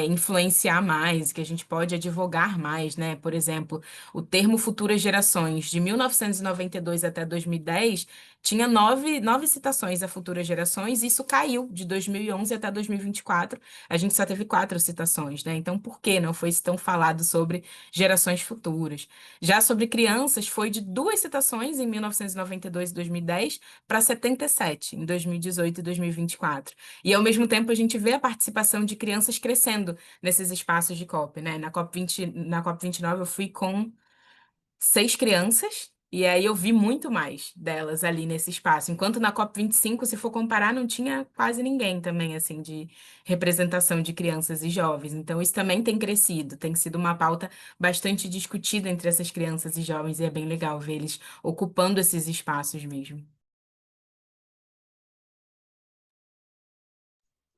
influenciar mais, que a gente pode advogar mais, né? Por exemplo, o termo Futuras Gerações, de 1992 até 2010, tinha nove citações a futuras gerações, e isso caiu de 2011 até 2024. A gente só teve quatro citações, né? Então, por que não foi tão falado sobre gerações futuras? Já sobre crianças, foi de duas citações em 1992 e 2010 para 77 em 2018 e 2024. E ao mesmo tempo a gente vê a participação de crianças crescendo nesses espaços de COP, né? Na COP 29 eu fui com seis crianças. E aí eu vi muito mais delas ali nesse espaço. Enquanto na COP 25, se for comparar, não tinha quase ninguém também, assim, de representação de crianças e jovens. Então isso também tem crescido, tem sido uma pauta bastante discutida entre essas crianças e jovens, e é bem legal ver eles ocupando esses espaços mesmo.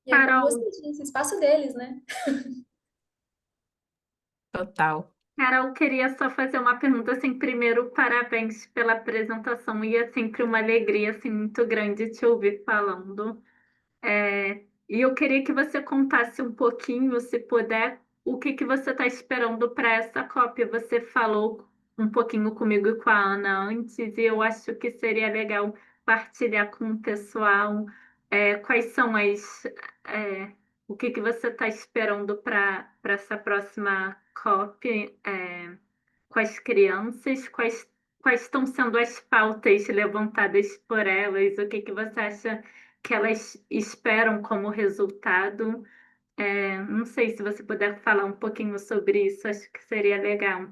E é como você Carol, disse, espaço deles, né? Total. Carol, queria só fazer uma pergunta assim, primeiro, parabéns pela apresentação e é sempre uma alegria assim muito grande te ouvir falando. E eu queria que você contasse um pouquinho, se puder, o que que você está esperando para essa cópia. Você falou um pouquinho comigo e com a Ana antes, e eu acho que seria legal partilhar com o pessoal, quais são é, o que que você está esperando para essa próxima cópia, com as crianças, quais estão sendo as pautas levantadas por elas, o que que você acha que elas esperam como resultado. Não sei se você puder falar um pouquinho sobre isso, acho que seria legal.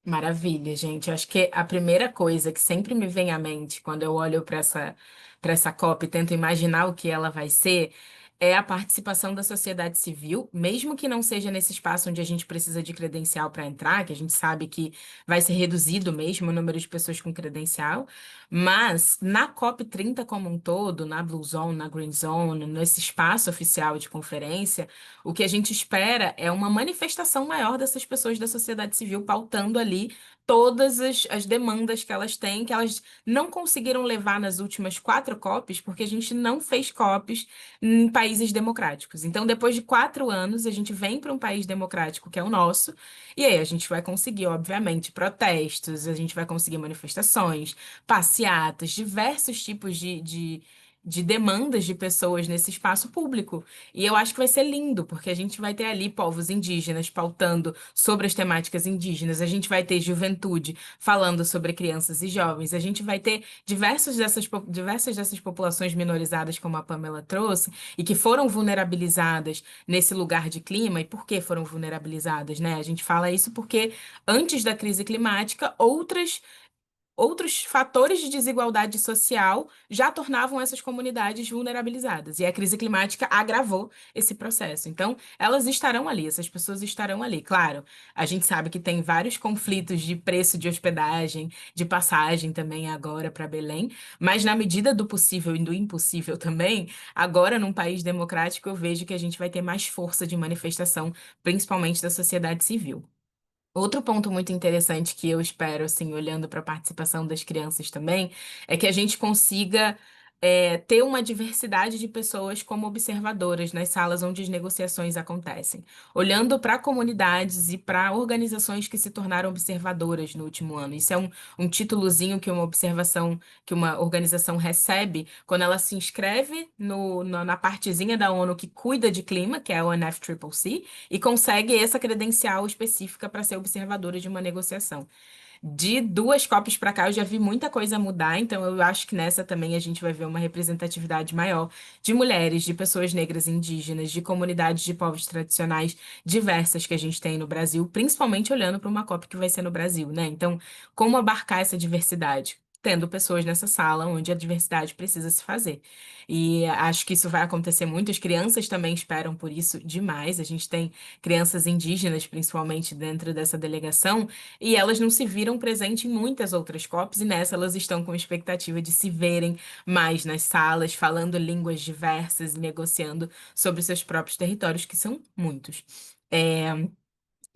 Maravilha, gente. Eu acho que a primeira coisa que sempre me vem à mente quando eu olho para essa COP e tento imaginar o que ela vai ser é a participação da sociedade civil, mesmo que não seja nesse espaço onde a gente precisa de credencial para entrar, que a gente sabe que vai ser reduzido mesmo o número de pessoas com credencial, mas na COP 30 como um todo, na Blue Zone, na Green Zone, nesse espaço oficial de conferência, o que a gente espera é uma manifestação maior dessas pessoas da sociedade civil pautando ali todas as demandas que elas têm, que elas não conseguiram levar nas últimas quatro COPs, porque a gente não fez COPs em países democráticos. Então, depois de 4 anos, a gente vem para um país democrático, que é o nosso, e aí a gente vai conseguir, obviamente, protestos, a gente vai conseguir manifestações, passeatas, diversos tipos de de demandas de pessoas nesse espaço público. E eu acho que vai ser lindo, porque a gente vai ter ali povos indígenas pautando sobre as temáticas indígenas, a gente vai ter juventude falando sobre crianças e jovens, a gente vai ter diversas dessas populações minorizadas, como a Pamela trouxe, e que foram vulnerabilizadas nesse lugar de clima. E por que foram vulnerabilizadas, né? A gente fala isso porque antes da crise climática, outros fatores de desigualdade social já tornavam essas comunidades vulnerabilizadas. E a crise climática agravou esse processo. Então, elas estarão ali, essas pessoas estarão ali. Claro, a gente sabe que tem vários conflitos de preço de hospedagem, de passagem também agora para Belém, mas na medida do possível e do impossível também, agora num país democrático, eu vejo que a gente vai ter mais força de manifestação, principalmente da sociedade civil. Outro ponto muito interessante que eu espero, assim, olhando para a participação das crianças também, é que a gente consiga ter uma diversidade de pessoas como observadoras nas salas onde as negociações acontecem, olhando para comunidades e para organizações que se tornaram observadoras no último ano. Isso é um títulozinho que uma observação, que uma organização recebe quando ela se inscreve na partezinha da ONU que cuida de clima, que é a UNFCCC, e consegue essa credencial específica para ser observadora de uma negociação. De duas COPs para cá, eu já vi muita coisa mudar, então eu acho que nessa também a gente vai ver uma representatividade maior de mulheres, de pessoas negras e indígenas, de comunidades de povos tradicionais diversas que a gente tem no Brasil, principalmente olhando para uma COP que vai ser no Brasil, né? Então, como abarcar essa diversidade? Tendo pessoas nessa sala onde a diversidade precisa se fazer. E acho que isso vai acontecer muito. As crianças também esperam por isso demais. A gente tem crianças indígenas, principalmente, dentro dessa delegação, e elas não se viram presentes em muitas outras COPs, e nessa elas estão com expectativa de se verem mais nas salas, falando línguas diversas e negociando sobre seus próprios territórios, que são muitos. É,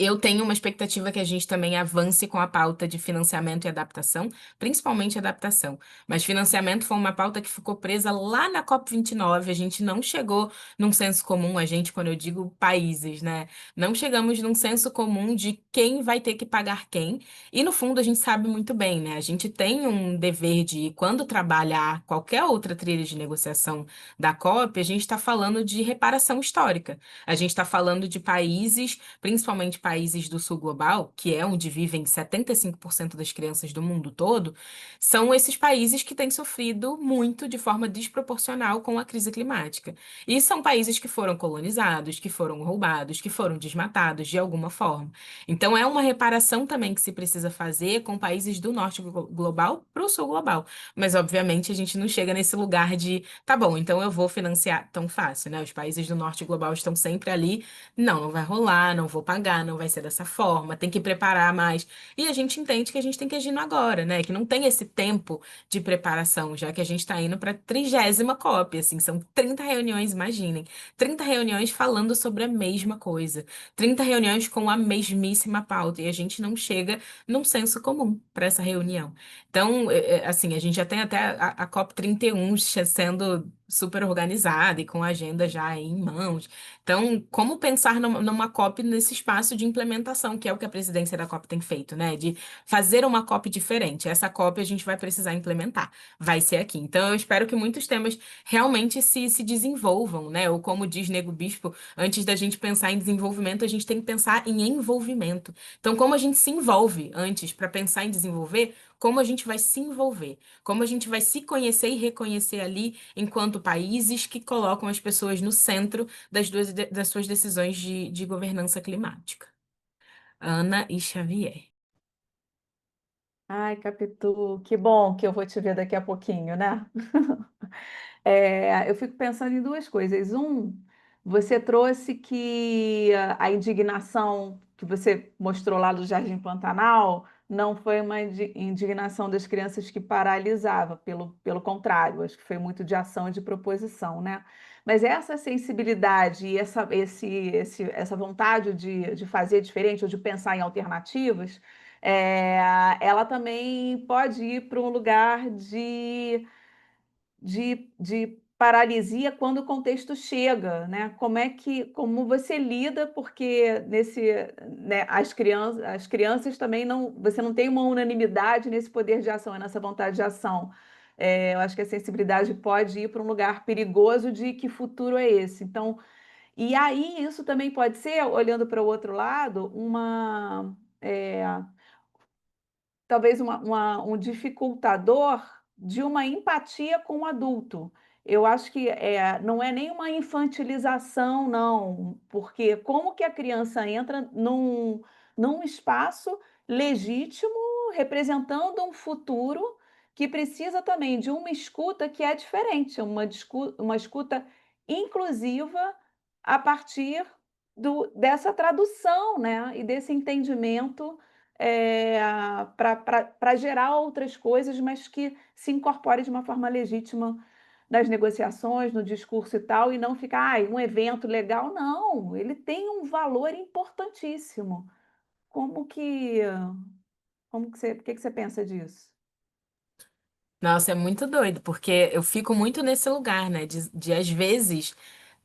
eu tenho uma expectativa que a gente também avance com a pauta de financiamento e adaptação, principalmente adaptação. Mas financiamento foi uma pauta que ficou presa lá na COP29. A gente não chegou num senso comum, a gente, quando eu digo países, né? Não chegamos num senso comum de quem vai ter que pagar quem. E no fundo a gente sabe muito bem, né? A gente tem um dever de, quando trabalhar qualquer outra trilha de negociação da COP, a gente está falando de reparação histórica. A gente está falando de países, principalmente países do sul global, que é onde vivem 75% das crianças do mundo todo, são esses países que têm sofrido muito de forma desproporcional com a crise climática. E são países que foram colonizados, que foram roubados, que foram desmatados de alguma forma. Então é uma reparação também que se precisa fazer com países do norte global para o sul global. Mas obviamente a gente não chega nesse lugar de, tá bom, então eu vou financiar tão fácil, né? Os países do norte global estão sempre ali. Não, não vai rolar, não vou pagar, não vai ser dessa forma, tem que preparar mais. E a gente entende que a gente tem que agir no agora, né? Que não tem esse tempo de preparação, já que a gente está indo para a 30ª COP, assim, são 30 reuniões, imaginem. 30 reuniões falando sobre a mesma coisa. 30 reuniões com a mesmíssima pauta. E a gente não chega num senso comum para essa reunião. Então, assim, a gente já tem até a COP 31 sendo super organizada e com a agenda já em mãos. Então, como pensar numa COP nesse espaço de implementação, que é o que a presidência da COP tem feito, né? De fazer uma COP diferente. Essa COP a gente vai precisar implementar, vai ser aqui. Então, eu espero que muitos temas realmente se desenvolvam, né? Ou como diz Nego Bispo, antes da gente pensar em desenvolvimento, a gente tem que pensar em envolvimento. Então, como a gente se envolve antes para pensar em desenvolver, como a gente vai se envolver, como a gente vai se conhecer e reconhecer ali enquanto países que colocam as pessoas no centro das suas decisões de governança climática. Ana e Xavier. Ai, Capitu, que bom que eu vou te ver daqui a pouquinho, né? Eu fico pensando em duas coisas. Você trouxe que a indignação que você mostrou lá do Jardim Pantanal não foi uma indignação das crianças que paralisava, pelo contrário, acho que foi muito de ação e de proposição, né? Mas essa sensibilidade e essa vontade de fazer diferente ou de pensar em alternativas, é, ela também pode ir para um lugar de paralisia quando o contexto chega, né? Como você lida, porque né, as crianças também não, você não tem uma unanimidade nesse poder de ação, nessa vontade de ação. Eu acho que a sensibilidade pode ir para um lugar perigoso de que futuro é esse. Então, e aí isso também pode ser, olhando para o outro lado, eh, talvez um dificultador de uma empatia com o adulto. Eu acho que não é nem uma infantilização, não, porque como que a criança entra num espaço legítimo, representando um futuro que precisa também de uma escuta que é diferente, uma escuta inclusiva a partir dessa tradução, né, e desse entendimento para gerar outras coisas, mas que se incorpore de uma forma legítima nas negociações, no discurso e tal, e não ficar, ai, um evento legal. Não, ele tem um valor importantíssimo. Como que, o que que você pensa disso? Nossa, é muito doido, porque eu fico muito nesse lugar, né? De às vezes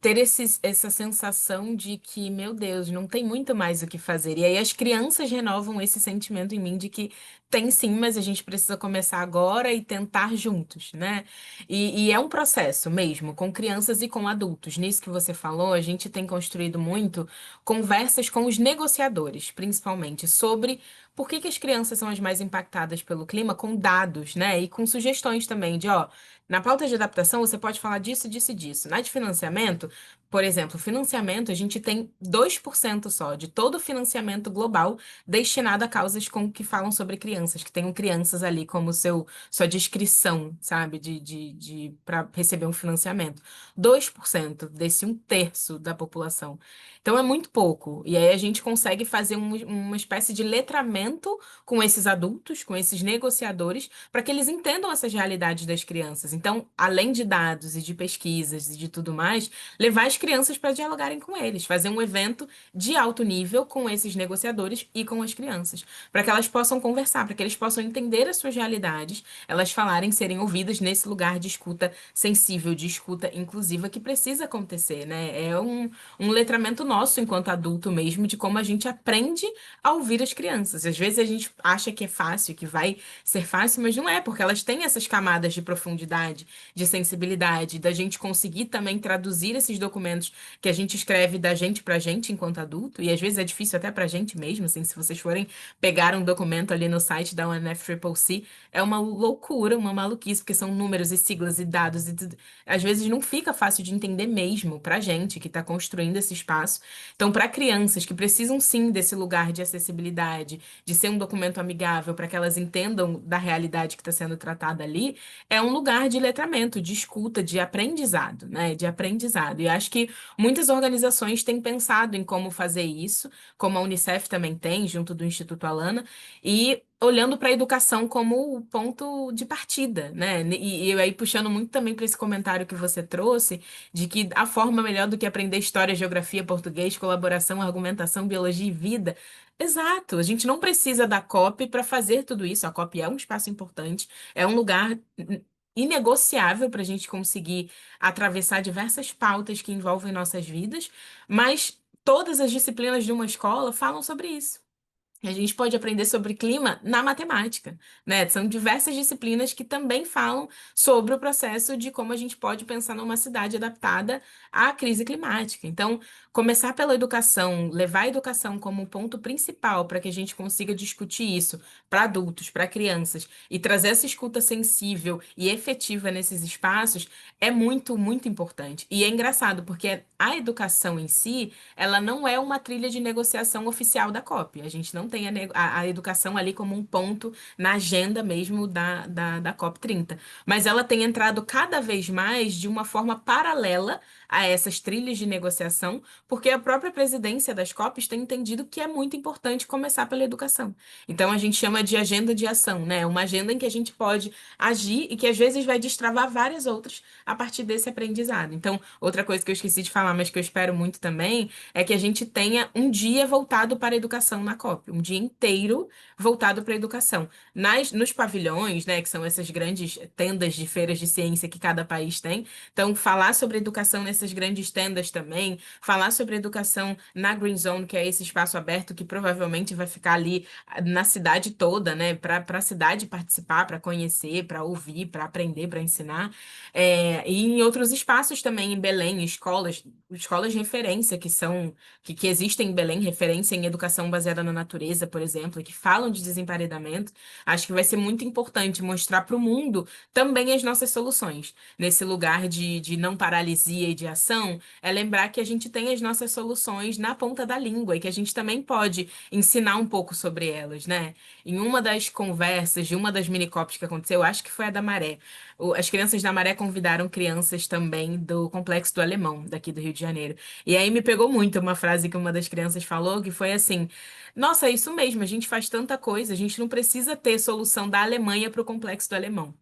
ter essa sensação de que, meu Deus, não tem muito mais o que fazer. E aí as crianças renovam esse sentimento em mim de que tem sim, mas a gente precisa começar agora e tentar juntos, né? E é um processo mesmo, com crianças e com adultos. Nisso que você falou, a gente tem construído muito conversas com os negociadores, principalmente, sobre por que que as crianças são as mais impactadas pelo clima, com dados, né? E com sugestões também de, ó, na pauta de adaptação você pode falar disso, disso e disso. Na de financiamento, por exemplo, financiamento, a gente tem 2% só de todo o financiamento global destinado a causas que falam sobre crianças, que tenham crianças ali como sua descrição, sabe, para receber um financiamento. 2% desse um terço da população. Então é muito pouco. E aí a gente consegue fazer uma espécie de letramento com esses adultos, com esses negociadores, para que eles entendam essas realidades das crianças. Então, além de dados e de pesquisas e de tudo mais, levar as crianças para dialogarem com eles, fazer um evento de alto nível com esses negociadores e com as crianças, para que elas possam conversar, para que eles possam entender as suas realidades, elas falarem, serem ouvidas nesse lugar de escuta sensível, de escuta inclusiva que precisa acontecer, né? É um letramento nosso enquanto adulto mesmo, de como a gente aprende a ouvir as crianças. Às vezes a gente acha que é fácil, que vai ser fácil, mas não é, porque elas têm essas camadas de profundidade, de sensibilidade, da gente conseguir também traduzir esses documentos que a gente escreve da gente pra gente enquanto adulto, e às vezes é difícil até pra gente mesmo, assim, se vocês forem pegar um documento ali no site da UNFCCC, é uma loucura, uma maluquice, porque são números e siglas e dados e tudo. Às vezes não fica fácil de entender mesmo pra gente que está construindo esse espaço. Então, para crianças que precisam sim desse lugar de acessibilidade, de ser um documento amigável para que elas entendam da realidade que está sendo tratada ali, é um lugar de letramento, de escuta, de aprendizado, né? De aprendizado. E acho que muitas organizações têm pensado em como fazer isso, como a Unicef também tem, junto do Instituto Alana, e olhando para a educação como o ponto de partida, né? E aí puxando muito também para esse comentário que você trouxe, de que a forma melhor do que aprender história, geografia, português, colaboração, argumentação, biologia e vida. Exato, a gente não precisa da COP para fazer tudo isso. A COP é um espaço importante, é um lugar inegociável para a gente conseguir atravessar diversas pautas que envolvem nossas vidas, mas todas as disciplinas de uma escola falam sobre isso. A gente pode aprender sobre clima na matemática, né? São diversas disciplinas que também falam sobre o processo de como a gente pode pensar numa cidade adaptada à crise climática. Então, começar pela educação, levar a educação como um ponto principal para que a gente consiga discutir isso para adultos, para crianças e trazer essa escuta sensível e efetiva nesses espaços é muito, muito importante. E é engraçado porque a educação em si ela não é uma trilha de negociação oficial da COP. A gente não tem a educação ali como um ponto na agenda mesmo da COP 30. Mas ela tem entrado cada vez mais de uma forma paralela a essas trilhas de negociação, porque a própria presidência das COPs tem entendido que é muito importante começar pela educação. Então a gente chama de agenda de ação, né? Uma agenda em que a gente pode agir e que às vezes vai destravar várias outras a partir desse aprendizado. Então, outra coisa que eu esqueci de falar, mas que eu espero muito também, é que a gente tenha um dia voltado para a educação na COP, um dia inteiro voltado para a educação. Nos pavilhões, né, que são essas grandes tendas de feiras de ciência que cada país tem, então falar sobre educação nessas grandes tendas também, falar sobre educação na Green Zone, que é esse espaço aberto que provavelmente vai ficar ali na cidade toda, né, para a cidade participar, para conhecer, para ouvir, para aprender, para ensinar. E em outros espaços também, em Belém, escolas de referência que existem em Belém, referência em educação baseada na natureza, por exemplo, e que falam de desemparedamento. Acho que vai ser muito importante mostrar para o mundo também as nossas soluções. Nesse lugar de não paralisia e de ação, é lembrar que a gente tem as nossas soluções na ponta da língua e que a gente também pode ensinar um pouco sobre elas, né? Em uma das conversas de uma das minicops que aconteceu, acho que foi a da Maré, as crianças da Maré convidaram crianças também do Complexo do Alemão, daqui do Rio de Janeiro. E aí me pegou muito uma frase que uma das crianças falou, que foi assim: Nossa, é isso mesmo, a gente faz tanta coisa, a gente não precisa ter solução da Alemanha para o Complexo do Alemão.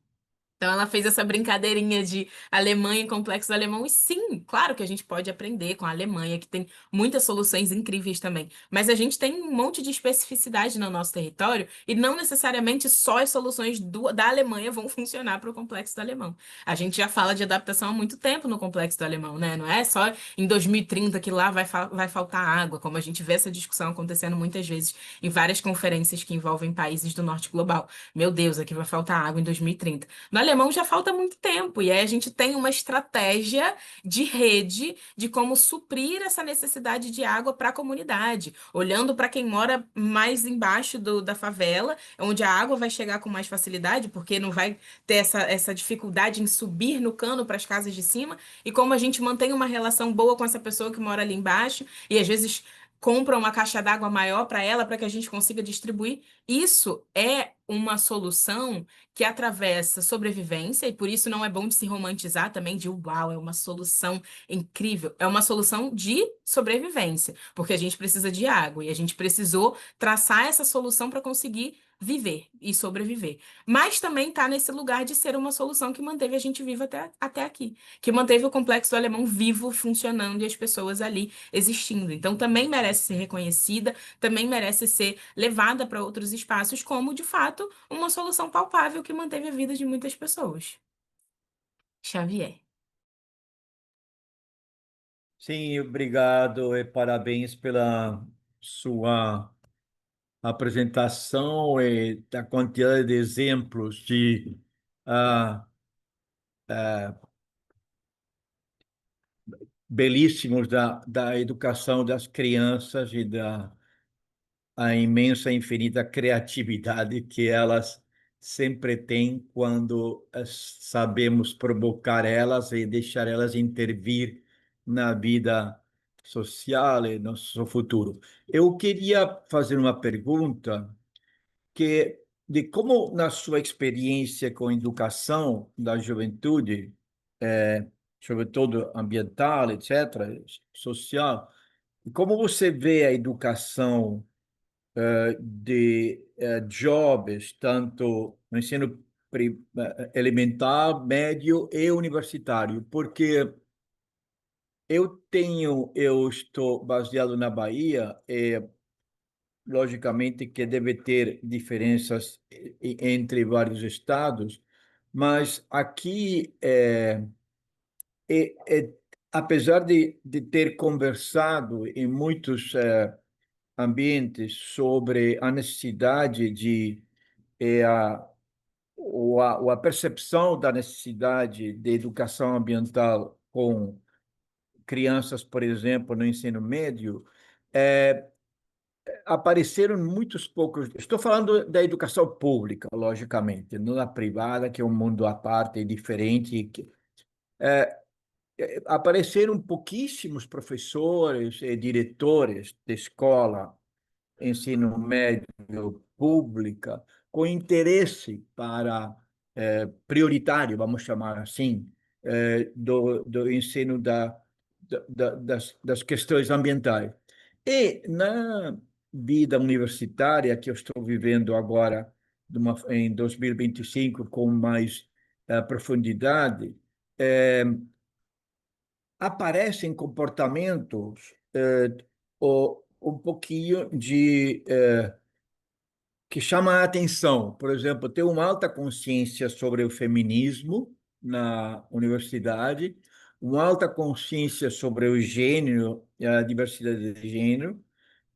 Então ela fez essa brincadeirinha de Alemanha e complexo do alemão. E sim, claro que a gente pode aprender com a Alemanha, que tem muitas soluções incríveis também. Mas a gente tem um monte de especificidade no nosso território e não necessariamente só as soluções da Alemanha vão funcionar para o complexo do alemão. A gente já fala de adaptação há muito tempo no complexo do alemão, né? Não é só em 2030 que lá vai faltar água, como a gente vê essa discussão acontecendo muitas vezes em várias conferências que envolvem países do norte global. Meu Deus, aqui vai faltar água em 2030. No alemão já falta muito tempo, e aí a gente tem uma estratégia de rede de como suprir essa necessidade de água para a comunidade, olhando para quem mora mais embaixo da favela, onde a água vai chegar com mais facilidade, porque não vai ter essa dificuldade em subir no cano para as casas de cima, e como a gente mantém uma relação boa com essa pessoa que mora ali embaixo, e às vezes compra uma caixa d'água maior para ela, para que a gente consiga distribuir. Isso é uma solução que atravessa sobrevivência, e por isso não é bom de se romantizar também de uau, é uma solução incrível. É uma solução de sobrevivência, porque a gente precisa de água e a gente precisou traçar essa solução para conseguir viver e sobreviver. Mas também está nesse lugar de ser uma solução que manteve a gente vivo até aqui, que manteve o Complexo do Alemão vivo, funcionando e as pessoas ali existindo. Então também merece ser reconhecida, também merece ser levada para outros espaços como, de fato, uma solução palpável que manteve a vida de muitas pessoas. Xavier. Sim, obrigado e parabéns pela sua apresentação e da quantidade de exemplos de ah, belíssimos da educação das crianças e da a imensa, infinita criatividade que elas sempre têm quando sabemos provocar elas e deixar elas intervir na vida social e no seu futuro. Eu queria fazer uma pergunta que de como na sua experiência com educação da juventude, sobretudo ambiental, etc., social, como você vê a educação de jovens, tanto no ensino elementar, médio e universitário, porque eu estou baseado na Bahia e, logicamente, que deve ter diferenças entre vários estados, mas aqui, é, é, apesar de ter conversado em muitos ambientes sobre a necessidade de é, a, ou a percepção da necessidade de educação ambiental com crianças, por exemplo, no ensino médio, é, apareceram muitos poucos. Estou falando da educação pública, logicamente, não da privada, que é um mundo à parte e diferente. Apareceram pouquíssimos professores e diretores de escola ensino médio pública com interesse para prioritário, vamos chamar assim, do ensino das questões ambientais. E na vida universitária que eu estou vivendo agora, em 2025, com mais profundidade, aparecem comportamentos um pouquinho de que chama a atenção. Por exemplo, tem uma alta consciência sobre o feminismo na universidade, uma alta consciência sobre o gênero e a diversidade de gênero,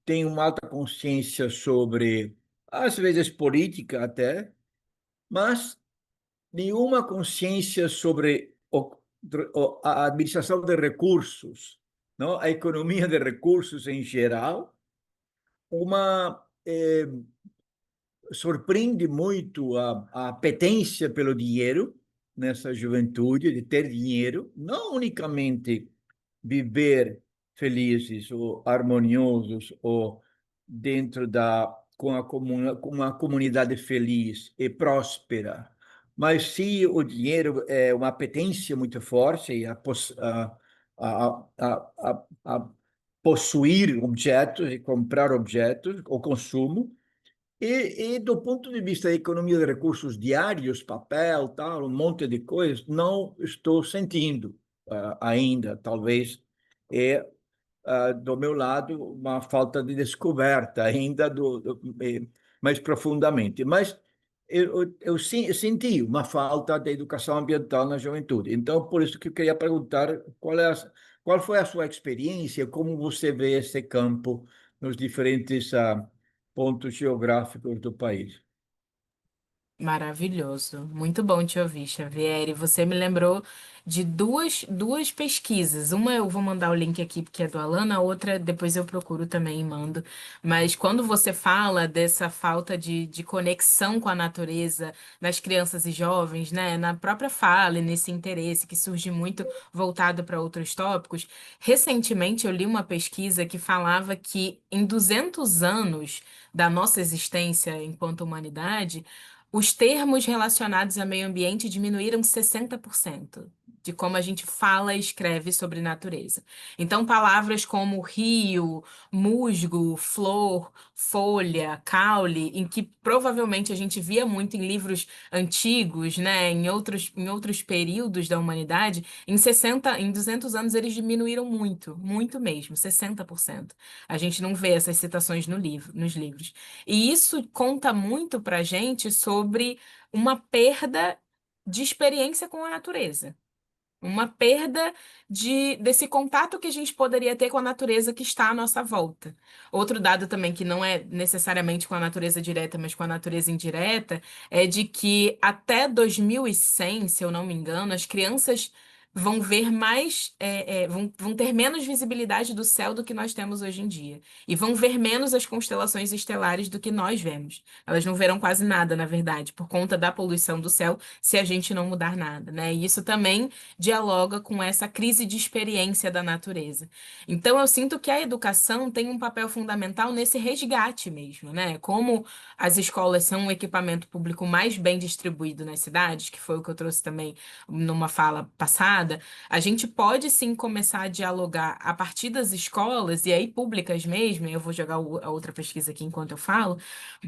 tem uma alta consciência sobre, às vezes, política até, mas nenhuma consciência sobre a administração de recursos, não? A economia de recursos em geral, uma surpreende muito a apetência pelo dinheiro nessa juventude, de ter dinheiro, não unicamente viver felizes ou harmoniosos ou dentro com uma comunidade feliz e próspera, mas se o dinheiro é uma apetência muito forte e a possuir objetos e comprar objetos, o consumo, e do ponto de vista da economia de recursos diários, papel, tal, um monte de coisas, não estou sentindo ainda, talvez é do meu lado uma falta de descoberta ainda mais profundamente. Mas eu senti uma falta de educação ambiental na juventude. Então, por isso que eu queria perguntar qual foi a sua experiência, como você vê esse campo nos diferentes pontos geográficos do país. Maravilhoso. Muito bom te ouvir, Xavier. E você me lembrou de duas pesquisas. Uma eu vou mandar o link aqui porque é do Alan, a outra depois eu procuro também e mando. Mas quando você fala dessa falta de conexão com a natureza nas crianças e jovens, né, na própria fala e nesse interesse que surge muito voltado para outros tópicos, recentemente eu li uma pesquisa que falava que em 200 anos da nossa existência enquanto humanidade, os termos relacionados a meio ambiente diminuíram 60% de como a gente fala e escreve sobre natureza. Então, palavras como rio, musgo, flor, folha, caule, em que provavelmente a gente via muito em livros antigos, né, em outros períodos da humanidade, em 200 anos eles diminuíram muito, muito mesmo, 60%. A gente não vê essas citações no livro, nos livros. E isso conta muito para a gente sobre uma perda de experiência com a natureza. Uma perda desse contato que a gente poderia ter com a natureza que está à nossa volta. Outro dado também, que não é necessariamente com a natureza direta, mas com a natureza indireta, é de que até 2100, se eu não me engano, as crianças vão ver mais, vão ter menos visibilidade do céu do que nós temos hoje em dia. E vão ver menos as constelações estelares do que nós vemos. Elas não verão quase nada, na verdade, por conta da poluição do céu, se a gente não mudar nada, né? E isso também dialoga com essa crise de experiência da natureza. Então, eu sinto que a educação tem um papel fundamental nesse resgate mesmo, né? Como as escolas são o equipamento público mais bem distribuído nas cidades, que foi o que eu trouxe também numa fala passada, a gente pode sim começar a dialogar a partir das escolas, e aí públicas mesmo, e eu vou jogar a outra pesquisa aqui enquanto eu falo,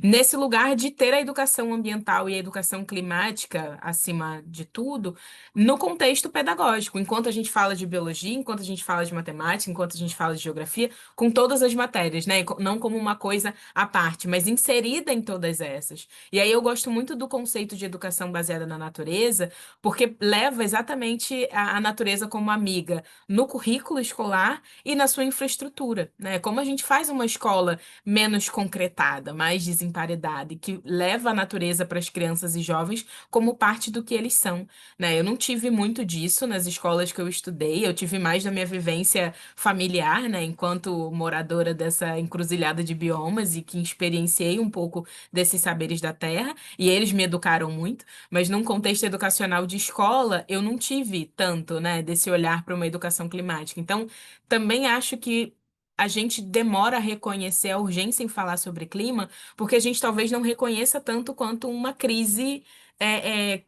nesse lugar de ter a educação ambiental e a educação climática, acima de tudo, no contexto pedagógico, enquanto a gente fala de biologia, enquanto a gente fala de matemática, enquanto a gente fala de geografia, com todas as matérias, né? Não como uma coisa à parte, mas inserida em todas essas. E aí eu gosto muito do conceito de educação baseada na natureza, porque leva exatamente a natureza como amiga no currículo escolar e na sua infraestrutura, né? Como a gente faz uma escola menos concretada, mais desemparedada, e que leva a natureza para as crianças e jovens como parte do que eles são, né? Eu não tive muito disso nas escolas que eu estudei, eu tive mais da minha vivência familiar, né, enquanto moradora dessa encruzilhada de biomas e que experienciei um pouco desses saberes da terra, e eles me educaram muito, mas num contexto educacional de escola, eu não tive tanto, né, desse olhar para uma educação climática. Então, também acho que a gente demora a reconhecer a urgência em falar sobre clima, porque a gente talvez não reconheça tanto quanto uma crise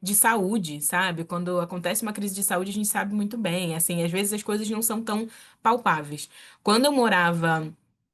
de saúde, sabe? Quando acontece uma crise de saúde, a gente sabe muito bem. Assim, às vezes as coisas não são tão palpáveis. Quando eu morava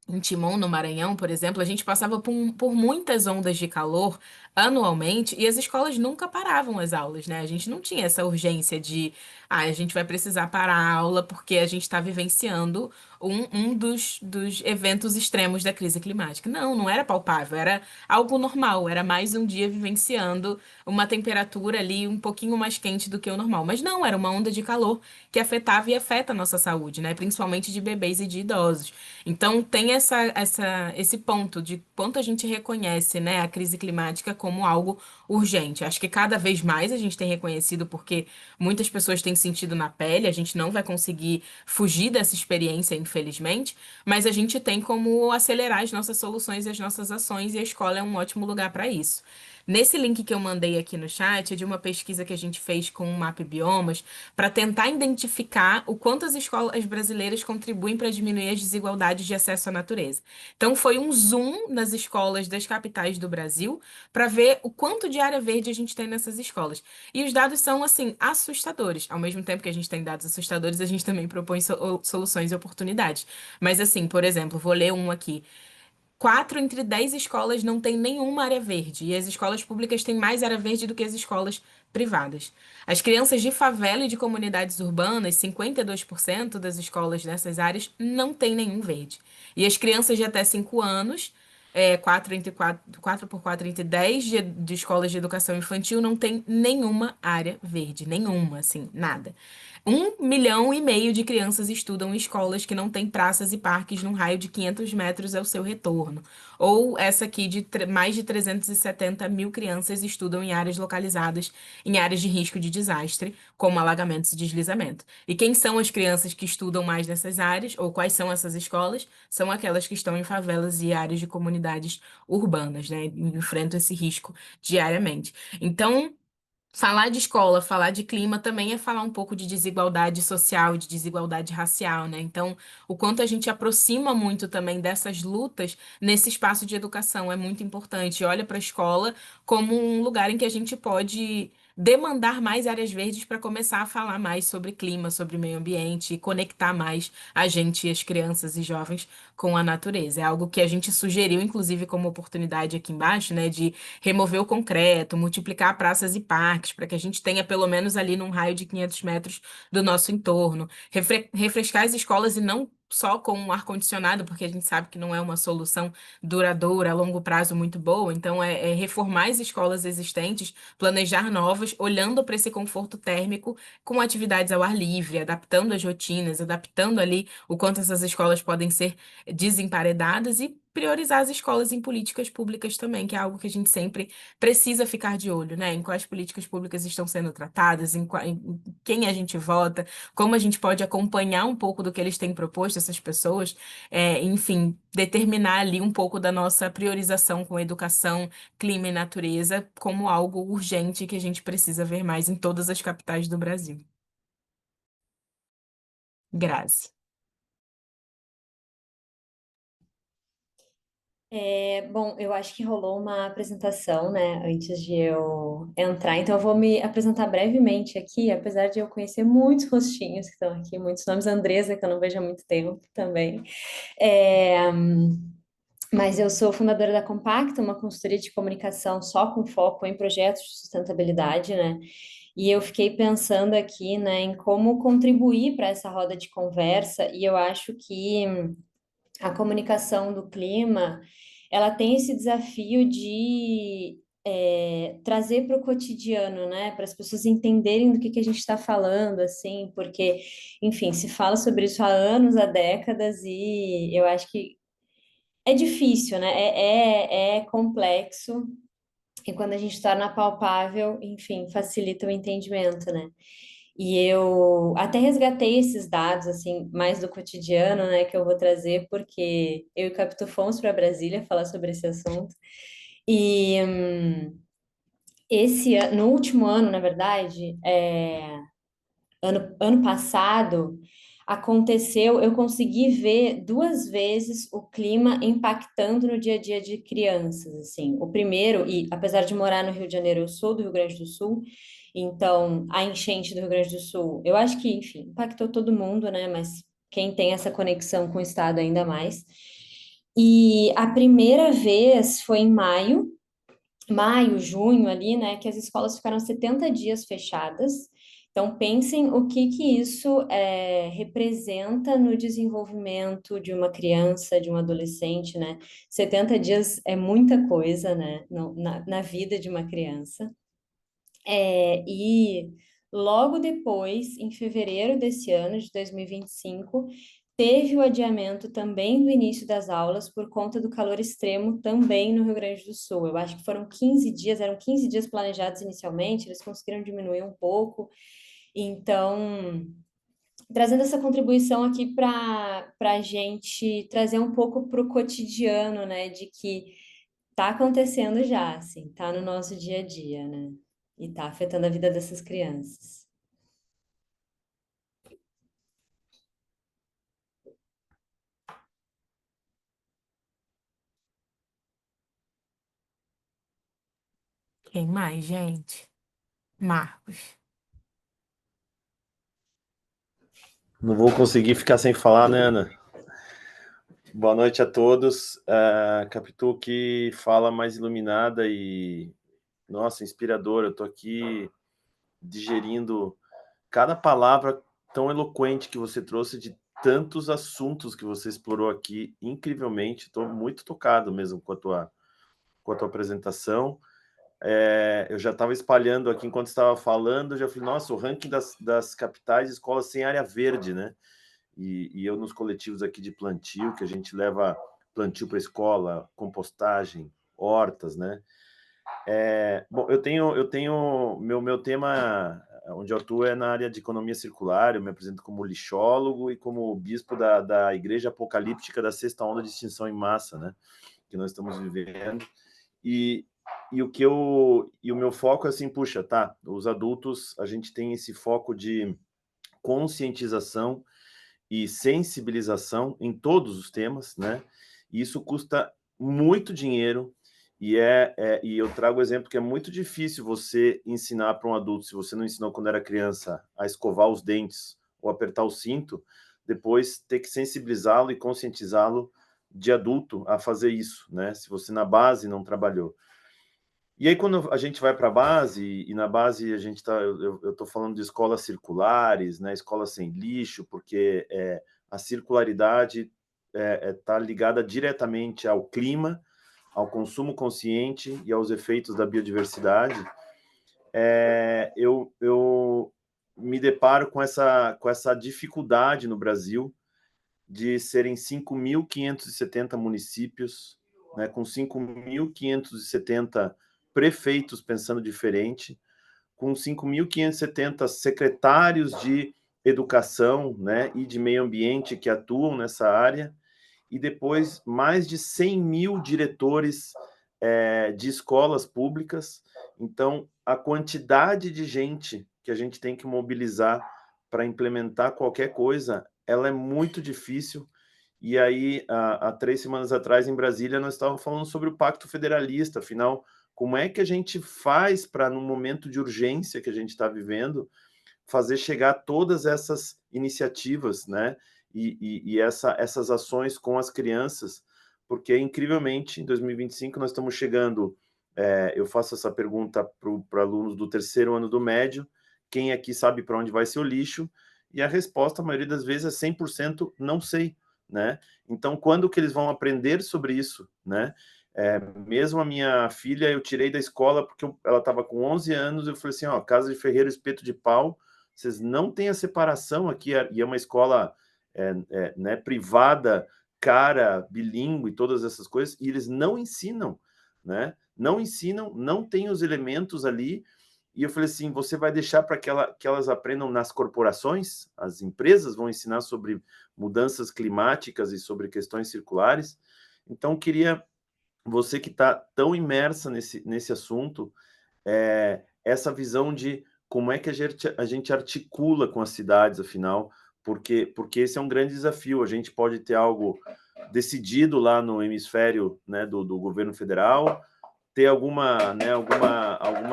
em Timon, no Maranhão, por exemplo, a gente passava por muitas ondas de calor anualmente, e as escolas nunca paravam as aulas, né? A gente não tinha essa urgência de, a gente vai precisar parar a aula porque a gente está vivenciando um dos eventos extremos da crise climática. Não, não era palpável, era algo normal, era mais um dia vivenciando uma temperatura ali um pouquinho mais quente do que o normal. Mas não, era uma onda de calor que afetava e afeta a nossa saúde, né? Principalmente de bebês e de idosos. Então, tem esse ponto de quanto a gente reconhece, né, a crise climática como algo urgente. Acho que cada vez mais a gente tem reconhecido porque muitas pessoas têm sentido na pele, a gente não vai conseguir fugir dessa experiência, infelizmente, mas a gente tem como acelerar as nossas soluções e as nossas ações, e a escola é um ótimo lugar para isso. Nesse link que eu mandei aqui no chat, é de uma pesquisa que a gente fez com o MAP Biomas, para tentar identificar o quanto as escolas brasileiras contribuem para diminuir as desigualdades de acesso à natureza. Então, foi um zoom nas escolas das capitais do Brasil para ver o quanto de área verde a gente tem nessas escolas. E os dados são, assim, assustadores. Ao mesmo tempo que a gente tem dados assustadores, a gente também propõe soluções e oportunidades. Mas, assim, por exemplo, vou ler um aqui. 4 entre 10 escolas não têm nenhuma área verde, e as escolas públicas têm mais área verde do que as escolas privadas. As crianças de favela e de comunidades urbanas, 52% das escolas nessas áreas não têm nenhum verde. E as crianças de até 5 anos, 4 por 4 entre 10 de escolas de educação infantil não têm nenhuma área verde, nenhuma, assim, nada. 1,5 milhão de crianças estudam em escolas que não têm praças e parques num raio de 500 metros ao seu retorno. Ou essa aqui de mais de 370 mil crianças estudam em áreas localizadas em áreas de risco de desastre, como alagamentos e deslizamento. E quem são as crianças que estudam mais nessas áreas, ou quais são essas escolas? São aquelas que estão em favelas e áreas de comunidades urbanas, né? Enfrentam esse risco diariamente. Então, falar de escola, falar de clima também é falar um pouco de desigualdade social e de desigualdade racial, né? Então, o quanto a gente aproxima muito também dessas lutas nesse espaço de educação é muito importante. Olha para a escola como um lugar em que a gente pode demandar mais áreas verdes para começar a falar mais sobre clima, sobre meio ambiente e conectar mais a gente, as crianças e jovens, com a natureza. É algo que a gente sugeriu, inclusive, como oportunidade aqui embaixo, né? De remover o concreto, multiplicar praças e parques, para que a gente tenha pelo menos ali num raio de 500 metros do nosso entorno, refrescar as escolas e não só com um ar-condicionado, porque a gente sabe que não é uma solução duradoura, a longo prazo muito boa. Então, é reformar as escolas existentes, planejar novas, olhando para esse conforto térmico com atividades ao ar livre, adaptando as rotinas, adaptando ali o quanto essas escolas podem ser desemparedadas e priorizar as escolas em políticas públicas também, que é algo que a gente sempre precisa ficar de olho, né? Em quais políticas públicas estão sendo tratadas, em quem a gente vota, como a gente pode acompanhar um pouco do que eles têm proposto, essas pessoas, enfim, determinar ali um pouco da nossa priorização com educação, clima e natureza como algo urgente que a gente precisa ver mais em todas as capitais do Brasil. Grazi. Bom, eu acho que rolou uma apresentação, né, antes de eu entrar, então eu vou me apresentar brevemente aqui, apesar de eu conhecer muitos rostinhos que estão aqui, muitos nomes, Andresa, que eu não vejo há muito tempo também. É, mas eu sou fundadora da Compacta, uma consultoria de comunicação só com foco em projetos de sustentabilidade, né? E eu fiquei pensando aqui, né, em como contribuir para essa roda de conversa, e eu acho que a comunicação do clima, ela tem esse desafio de trazer para o cotidiano, né, para as pessoas entenderem do que a gente está falando, assim, porque, enfim, se fala sobre isso há anos, há décadas, e eu acho que é difícil, né, é complexo, e quando a gente torna palpável, enfim, facilita o entendimento, né. E eu até resgatei esses dados, assim, mais do cotidiano, né, que eu vou trazer, porque eu e o Capitu fomos para Brasília falar sobre esse assunto. E no último ano, na verdade, ano passado, aconteceu, eu consegui ver 2 vezes o clima impactando no dia a dia de crianças, assim. O primeiro, e apesar de morar no Rio de Janeiro, eu sou do Rio Grande do Sul, então a enchente do Rio Grande do Sul, eu acho que, enfim, impactou todo mundo, né? Mas quem tem essa conexão com o estado ainda mais. E a primeira vez foi em maio, maio, junho ali, né, que as escolas ficaram 70 dias fechadas. Então, pensem o que que isso representa no desenvolvimento de uma criança, de um adolescente, né? 70 dias é muita coisa, né, na vida de uma criança. E logo depois, em fevereiro desse ano, de 2025, teve o adiamento também do início das aulas por conta do calor extremo também no Rio Grande do Sul. Eu acho que foram 15 dias, eram 15 dias planejados inicialmente, eles conseguiram diminuir um pouco. Então, trazendo essa contribuição aqui para a gente trazer um pouco para o cotidiano, né, de que tá acontecendo já, assim, tá no nosso dia a dia, né? E tá afetando a vida dessas crianças. Quem mais, gente? Marcos. Não vou conseguir ficar sem falar, né, Ana? Boa noite a todos. Capitu que fala mais iluminada e, nossa, inspiradora. Eu tô aqui digerindo cada palavra tão eloquente que você trouxe de tantos assuntos que você explorou aqui, incrivelmente. Estou muito tocado mesmo com a tua apresentação. Eu já estava espalhando aqui enquanto estava falando, eu já falei, nossa, o ranking das capitais de escolas sem área verde, né? E eu nos coletivos aqui de plantio, que a gente leva plantio para a escola, compostagem, hortas, né? Bom, eu tenho meu tema onde eu atuo é na área de economia circular. Eu me apresento como lixólogo e como bispo da Igreja Apocalíptica da Sexta Onda de Extinção em Massa, né? Que nós estamos vivendo. E o meu foco é assim, puxa, tá? Os adultos, a gente tem esse foco de conscientização e sensibilização em todos os temas, né? E isso custa muito dinheiro e eu trago o exemplo que é muito difícil você ensinar para um adulto, se você não ensinou quando era criança a escovar os dentes ou apertar o cinto, depois ter que sensibilizá-lo e conscientizá-lo de adulto a fazer isso, né? Se você na base não trabalhou. E aí, quando a gente vai para a base, e na base a gente está, eu estou falando de escolas circulares, né, escolas sem lixo, porque a circularidade está ligada diretamente ao clima, ao consumo consciente e aos efeitos da biodiversidade. Eu me deparo com essa dificuldade no Brasil de serem 5.570 municípios, né, com 5.570 prefeitos pensando diferente, com 5.570 secretários de educação, né, e de meio ambiente que atuam nessa área, e depois mais de 100 mil diretores de escolas públicas. Então, a quantidade de gente que a gente tem que mobilizar para implementar qualquer coisa, ela é muito difícil. E aí, há 3 semanas atrás, em Brasília, nós estávamos falando sobre o Pacto Federalista. Afinal, como é que a gente faz para, num momento de urgência que a gente está vivendo, fazer chegar todas essas iniciativas, né? E essas ações com as crianças, porque, incrivelmente, em 2025, nós estamos chegando... eu faço essa pergunta para alunos do terceiro ano do médio, quem aqui sabe para onde vai ser o lixo? E a resposta, a maioria das vezes, é 100% não sei, né? Então, quando que eles vão aprender sobre isso, né? Mesmo a minha filha, eu tirei da escola porque ela estava com 11 anos, eu falei assim, ó, casa de ferreiro, espeto de pau, vocês não têm a separação aqui, e é uma escola né, privada, cara, bilíngue, todas essas coisas, e eles não ensinam, né? Não ensinam, não tem os elementos ali, e eu falei assim, você vai deixar para que elas aprendam nas corporações? As empresas vão ensinar sobre mudanças climáticas e sobre questões circulares? Então, queria, você que está tão imersa nesse assunto, essa visão de como é que a gente articula com as cidades, afinal, porque esse é um grande desafio. A gente pode ter algo decidido lá no hemisfério, né, do governo federal, ter alguma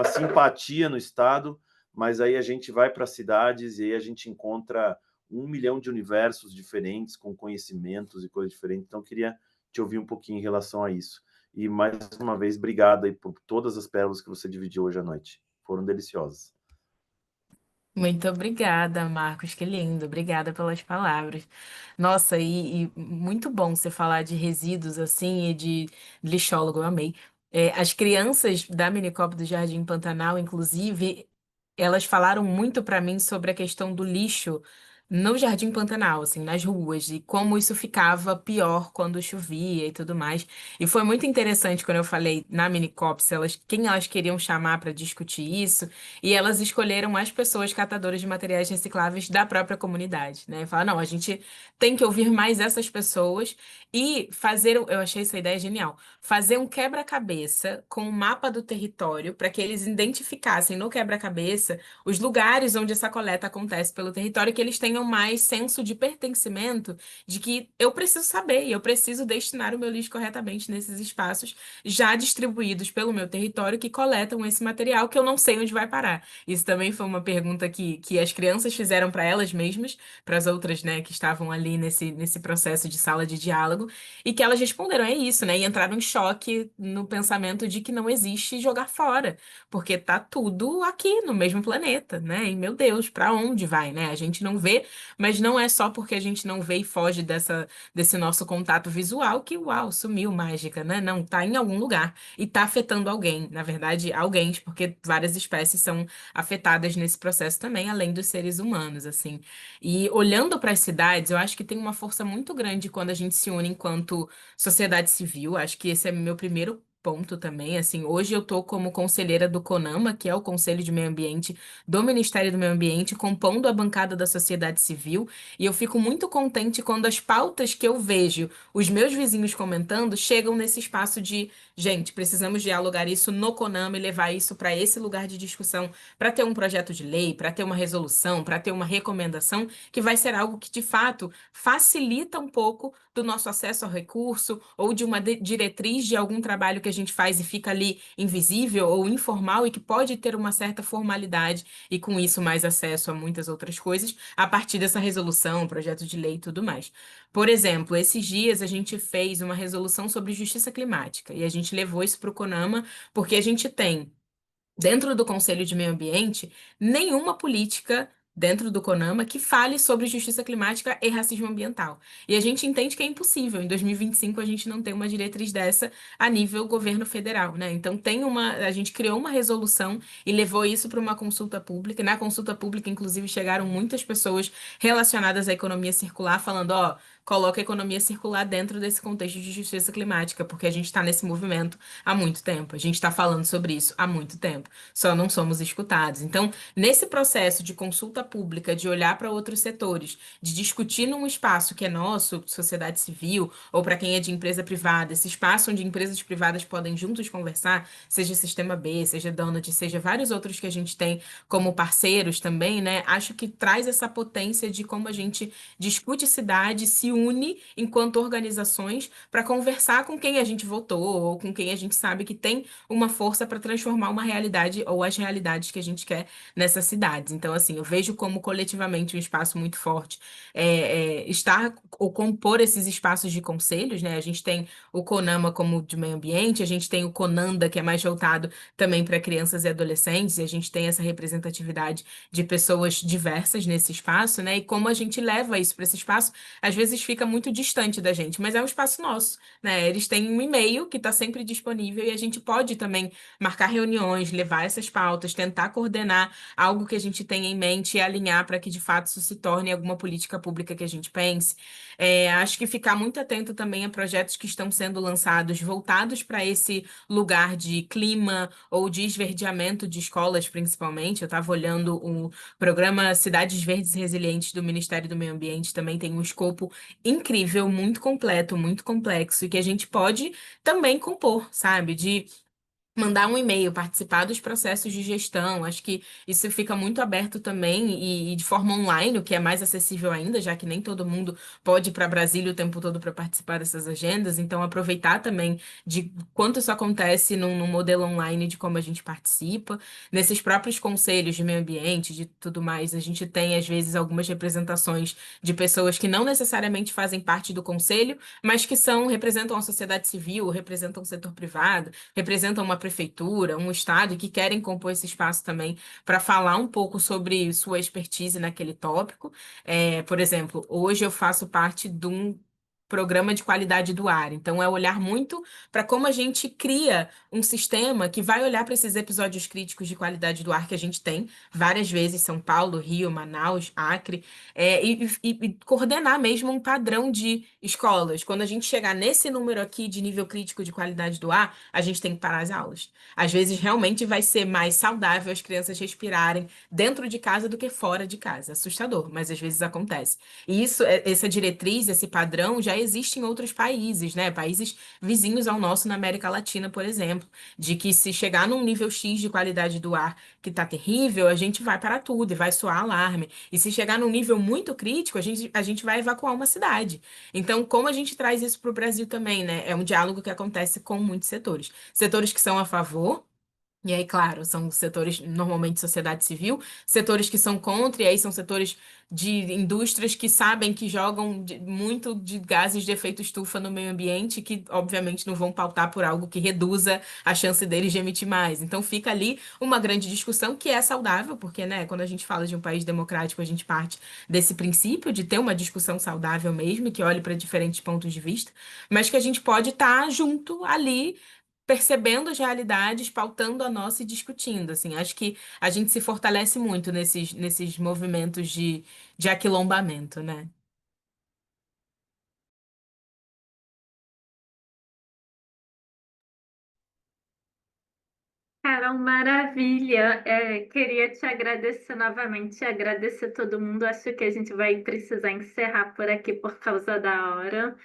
simpatia no Estado, mas aí a gente vai para as cidades e aí a gente encontra 1 milhão de universos diferentes, com conhecimentos e coisas diferentes. Então, eu queria te ouvir um pouquinho em relação a isso. E mais uma vez, obrigado aí por todas as pérolas que você dividiu hoje à noite. Foram deliciosas. Muito obrigada, Marcos, que lindo. Obrigada pelas palavras. Nossa, e muito bom você falar de resíduos assim e de lixólogo, eu amei. As crianças da Minicop do Jardim Pantanal, inclusive, elas falaram muito para mim sobre a questão do lixo no Jardim Pantanal, assim, nas ruas, e como isso ficava pior quando chovia e tudo mais. E foi muito interessante quando eu falei na Minicop, quem elas queriam chamar para discutir isso. E elas escolheram as pessoas catadoras de materiais recicláveis da própria comunidade, né? Falaram, não, a gente tem que ouvir mais essas pessoas e fazer, eu achei essa ideia genial, fazer um quebra-cabeça com um mapa do território para que eles identificassem no quebra-cabeça os lugares onde essa coleta acontece pelo território e que eles tenham mais senso de pertencimento, de que eu preciso saber e eu preciso destinar o meu lixo corretamente nesses espaços já distribuídos pelo meu território que coletam esse material que eu não sei onde vai parar. Isso também foi uma pergunta que as crianças fizeram para elas mesmas, para as outras, né, que estavam ali nesse processo de sala de diálogo, e que elas responderam, é isso, né, e entraram em choque no pensamento de que não existe jogar fora, porque tá tudo aqui no mesmo planeta, né, e meu Deus, para onde vai, né? A gente não vê, mas não é só porque a gente não vê e foge desse nosso contato visual que, uau, sumiu mágica, né? Não, tá em algum lugar e está afetando alguém, na verdade, alguém, porque várias espécies são afetadas nesse processo também, além dos seres humanos, assim. E olhando para as cidades, eu acho que tem uma força muito grande quando a gente se une enquanto sociedade civil. Acho que esse é meu primeiro ponto também, assim, hoje eu tô como conselheira do CONAMA, que é o Conselho de Meio Ambiente do Ministério do Meio Ambiente, compondo a bancada da sociedade civil, e eu fico muito contente quando as pautas que eu vejo os meus vizinhos comentando chegam nesse espaço de gente, precisamos dialogar isso no CONAMA e levar isso para esse lugar de discussão, para ter um projeto de lei, para ter uma resolução, para ter uma recomendação, que vai ser algo que, de fato, facilita um pouco do nosso acesso ao recurso ou de uma diretriz de algum trabalho que a gente faz e fica ali invisível ou informal e que pode ter uma certa formalidade e, com isso, mais acesso a muitas outras coisas a partir dessa resolução, projeto de lei e tudo mais. Por exemplo, esses dias a gente fez uma resolução sobre justiça climática e a gente levou isso para o CONAMA porque a gente tem dentro do Conselho de Meio Ambiente, nenhuma política dentro do CONAMA que fale sobre justiça climática e racismo ambiental. E a gente entende que é impossível. Em 2025 a gente não tem uma diretriz dessa a nível governo federal, né? Então a gente criou uma resolução e levou isso para uma consulta pública. E na consulta pública, inclusive, chegaram muitas pessoas relacionadas à economia circular falando, ó, coloca a economia circular dentro desse contexto de justiça climática, porque a gente está nesse movimento há muito tempo. A gente está falando sobre isso há muito tempo. Só não somos escutados. Então, nesse processo de consulta pública, de olhar para outros setores, de discutir num espaço que é nosso, sociedade civil, ou para quem é de empresa privada, esse espaço onde empresas privadas podem juntos conversar, seja Sistema B, seja Donut, seja vários outros que a gente tem como parceiros também, né? Acho que traz essa potência de como a gente discute cidade, se une enquanto organizações para conversar com quem a gente votou ou com quem a gente sabe que tem uma força para transformar uma realidade ou as realidades que a gente quer nessas cidades. Então, assim, eu vejo como coletivamente um espaço muito forte estar ou compor esses espaços de conselhos, né? A gente tem o CONAMA como de meio ambiente, a gente tem o CONANDA, que é mais voltado também para crianças e adolescentes, e a gente tem essa representatividade de pessoas diversas nesse espaço, né? E como a gente leva isso para esse espaço, às vezes fica muito distante da gente, mas é um espaço nosso, né? Eles têm um e-mail que está sempre disponível e a gente pode também marcar reuniões, levar essas pautas, tentar coordenar algo que a gente tenha em mente e alinhar para que de fato isso se torne alguma política pública que a gente pense. Acho que ficar muito atento também a projetos que estão sendo lançados voltados para esse lugar de clima ou de esverdeamento de escolas, principalmente. Eu estava olhando o programa Cidades Verdes Resilientes do Ministério do Meio Ambiente, também tem um escopo incrível, muito completo, muito complexo, e que a gente pode também compor, sabe? De mandar um e-mail, participar dos processos de gestão. Acho que isso fica muito aberto também e de forma online, o que é mais acessível ainda, já que nem todo mundo pode ir para Brasília o tempo todo para participar dessas agendas. Então, aproveitar também de quanto isso acontece num modelo online de como a gente participa. Nesses próprios conselhos de meio ambiente, de tudo mais, a gente tem, às vezes, algumas representações de pessoas que não necessariamente fazem parte do conselho, mas que representam a sociedade civil, representam o setor privado, representam uma prefeitura, um estado e que querem compor esse espaço também para falar um pouco sobre sua expertise naquele tópico. Por exemplo, hoje eu faço parte de um programa de qualidade do ar. Então, é olhar muito para como a gente cria um sistema que vai olhar para esses episódios críticos de qualidade do ar que a gente tem várias vezes, São Paulo, Rio, Manaus, Acre, e coordenar mesmo um padrão de escolas. Quando a gente chegar nesse número aqui de nível crítico de qualidade do ar, a gente tem que parar as aulas. Às vezes, realmente vai ser mais saudável as crianças respirarem dentro de casa do que fora de casa. Assustador, mas às vezes acontece. E essa diretriz, esse padrão já existe em outros países, né? Países vizinhos ao nosso na América Latina, por exemplo, de que se chegar num nível X de qualidade do ar que tá terrível, a gente vai parar tudo e vai soar alarme. E se chegar num nível muito crítico, a gente vai evacuar uma cidade. Então, como a gente traz isso para o Brasil também, né? É um diálogo que acontece com muitos setores. Setores que são a favor. E aí, claro, são setores normalmente sociedade civil, setores que são contra, e aí são setores de indústrias que sabem que jogam muito de gases de efeito estufa no meio ambiente, que obviamente não vão pautar por algo que reduza a chance deles de emitir mais. Então fica ali uma grande discussão que é saudável, porque, né, quando a gente fala de um país democrático, a gente parte desse princípio de ter uma discussão saudável mesmo, que olhe para diferentes pontos de vista, mas que a gente pode estar junto ali percebendo as realidades, pautando a nossa e discutindo, assim. Acho que a gente se fortalece muito nesses movimentos de aquilombamento, né? Carol, maravilha. Queria te agradecer novamente, agradecer todo mundo. Acho que a gente vai precisar encerrar por aqui por causa da hora,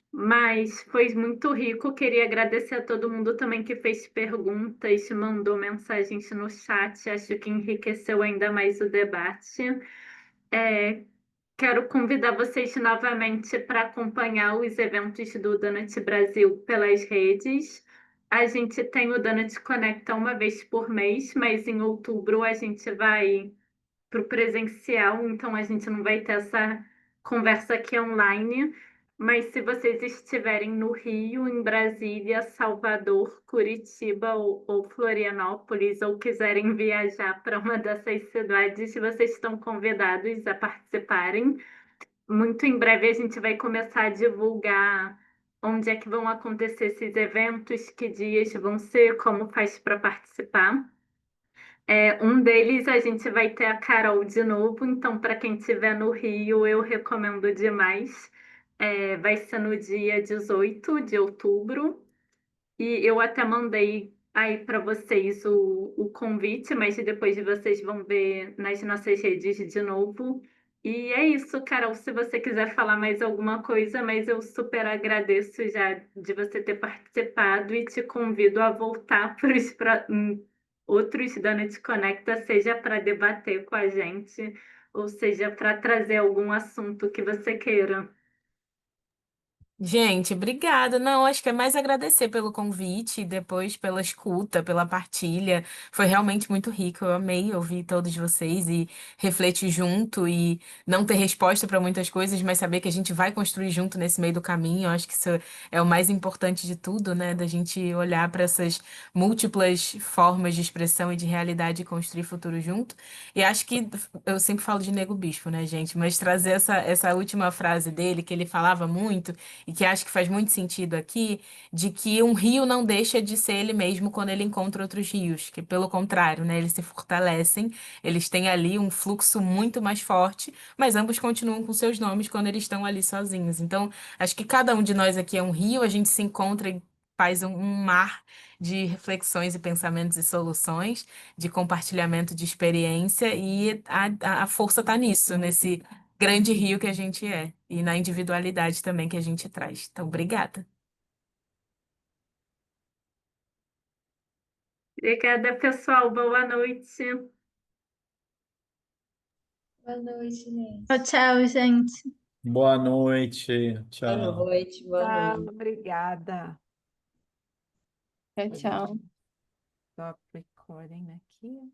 mas foi muito rico. Queria agradecer a todo mundo também que fez perguntas, mandou mensagens no chat. Acho que enriqueceu ainda mais o debate. É, Quero convidar vocês novamente para acompanhar os eventos do Donut Brasil pelas redes. A gente tem o Donut Conecta uma vez por mês, mas em outubro a gente vai para o presencial, então a gente não vai ter essa conversa aqui online. Mas se vocês estiverem no Rio, em Brasília, Salvador, Curitiba ou Florianópolis, ou quiserem viajar para uma dessas cidades, vocês estão convidados a participarem. Muito em breve a gente vai começar a divulgar onde é que vão acontecer esses eventos, que dias vão ser, como faz para participar. Um deles a gente vai ter a Carol de novo, então para quem estiver no Rio, eu recomendo demais. Vai ser no dia 18 de outubro. E eu até mandei aí para vocês o convite, mas depois vocês vão ver nas nossas redes de novo. E é isso, Carol. Se você quiser falar mais alguma coisa, mas eu super agradeço já de você ter participado e te convido a voltar para os outros Donut Conecta, seja para debater com a gente, ou seja para trazer algum assunto que você queira. Gente, obrigada. Não, acho que é mais agradecer pelo convite e depois pela escuta, pela partilha. Foi realmente muito rico. Eu amei ouvir todos vocês e refletir junto e não ter resposta para muitas coisas, mas saber que a gente vai construir junto nesse meio do caminho. Eu acho que isso é o mais importante de tudo, né? Da gente olhar para essas múltiplas formas de expressão e de realidade e construir futuro junto. E acho que eu sempre falo de Nego Bispo, né, gente? Mas trazer essa última frase dele, que ele falava muito e que acho que faz muito sentido aqui, de que um rio não deixa de ser ele mesmo quando ele encontra outros rios, que pelo contrário, né, eles se fortalecem, eles têm ali um fluxo muito mais forte, mas ambos continuam com seus nomes quando eles estão ali sozinhos. Então, acho que cada um de nós aqui é um rio, a gente se encontra e faz um mar de reflexões e pensamentos e soluções, de compartilhamento de experiência, e a força está nisso, nesse grande rio que a gente é e na individualidade também que a gente traz. Então, obrigada. Obrigada, pessoal. Boa noite. Boa noite, gente. Tchau, tchau, gente. Boa noite. Boa Tchau. noite, boa Tchau, noite. obrigada. Tchau, tchau. Stop recording aqui.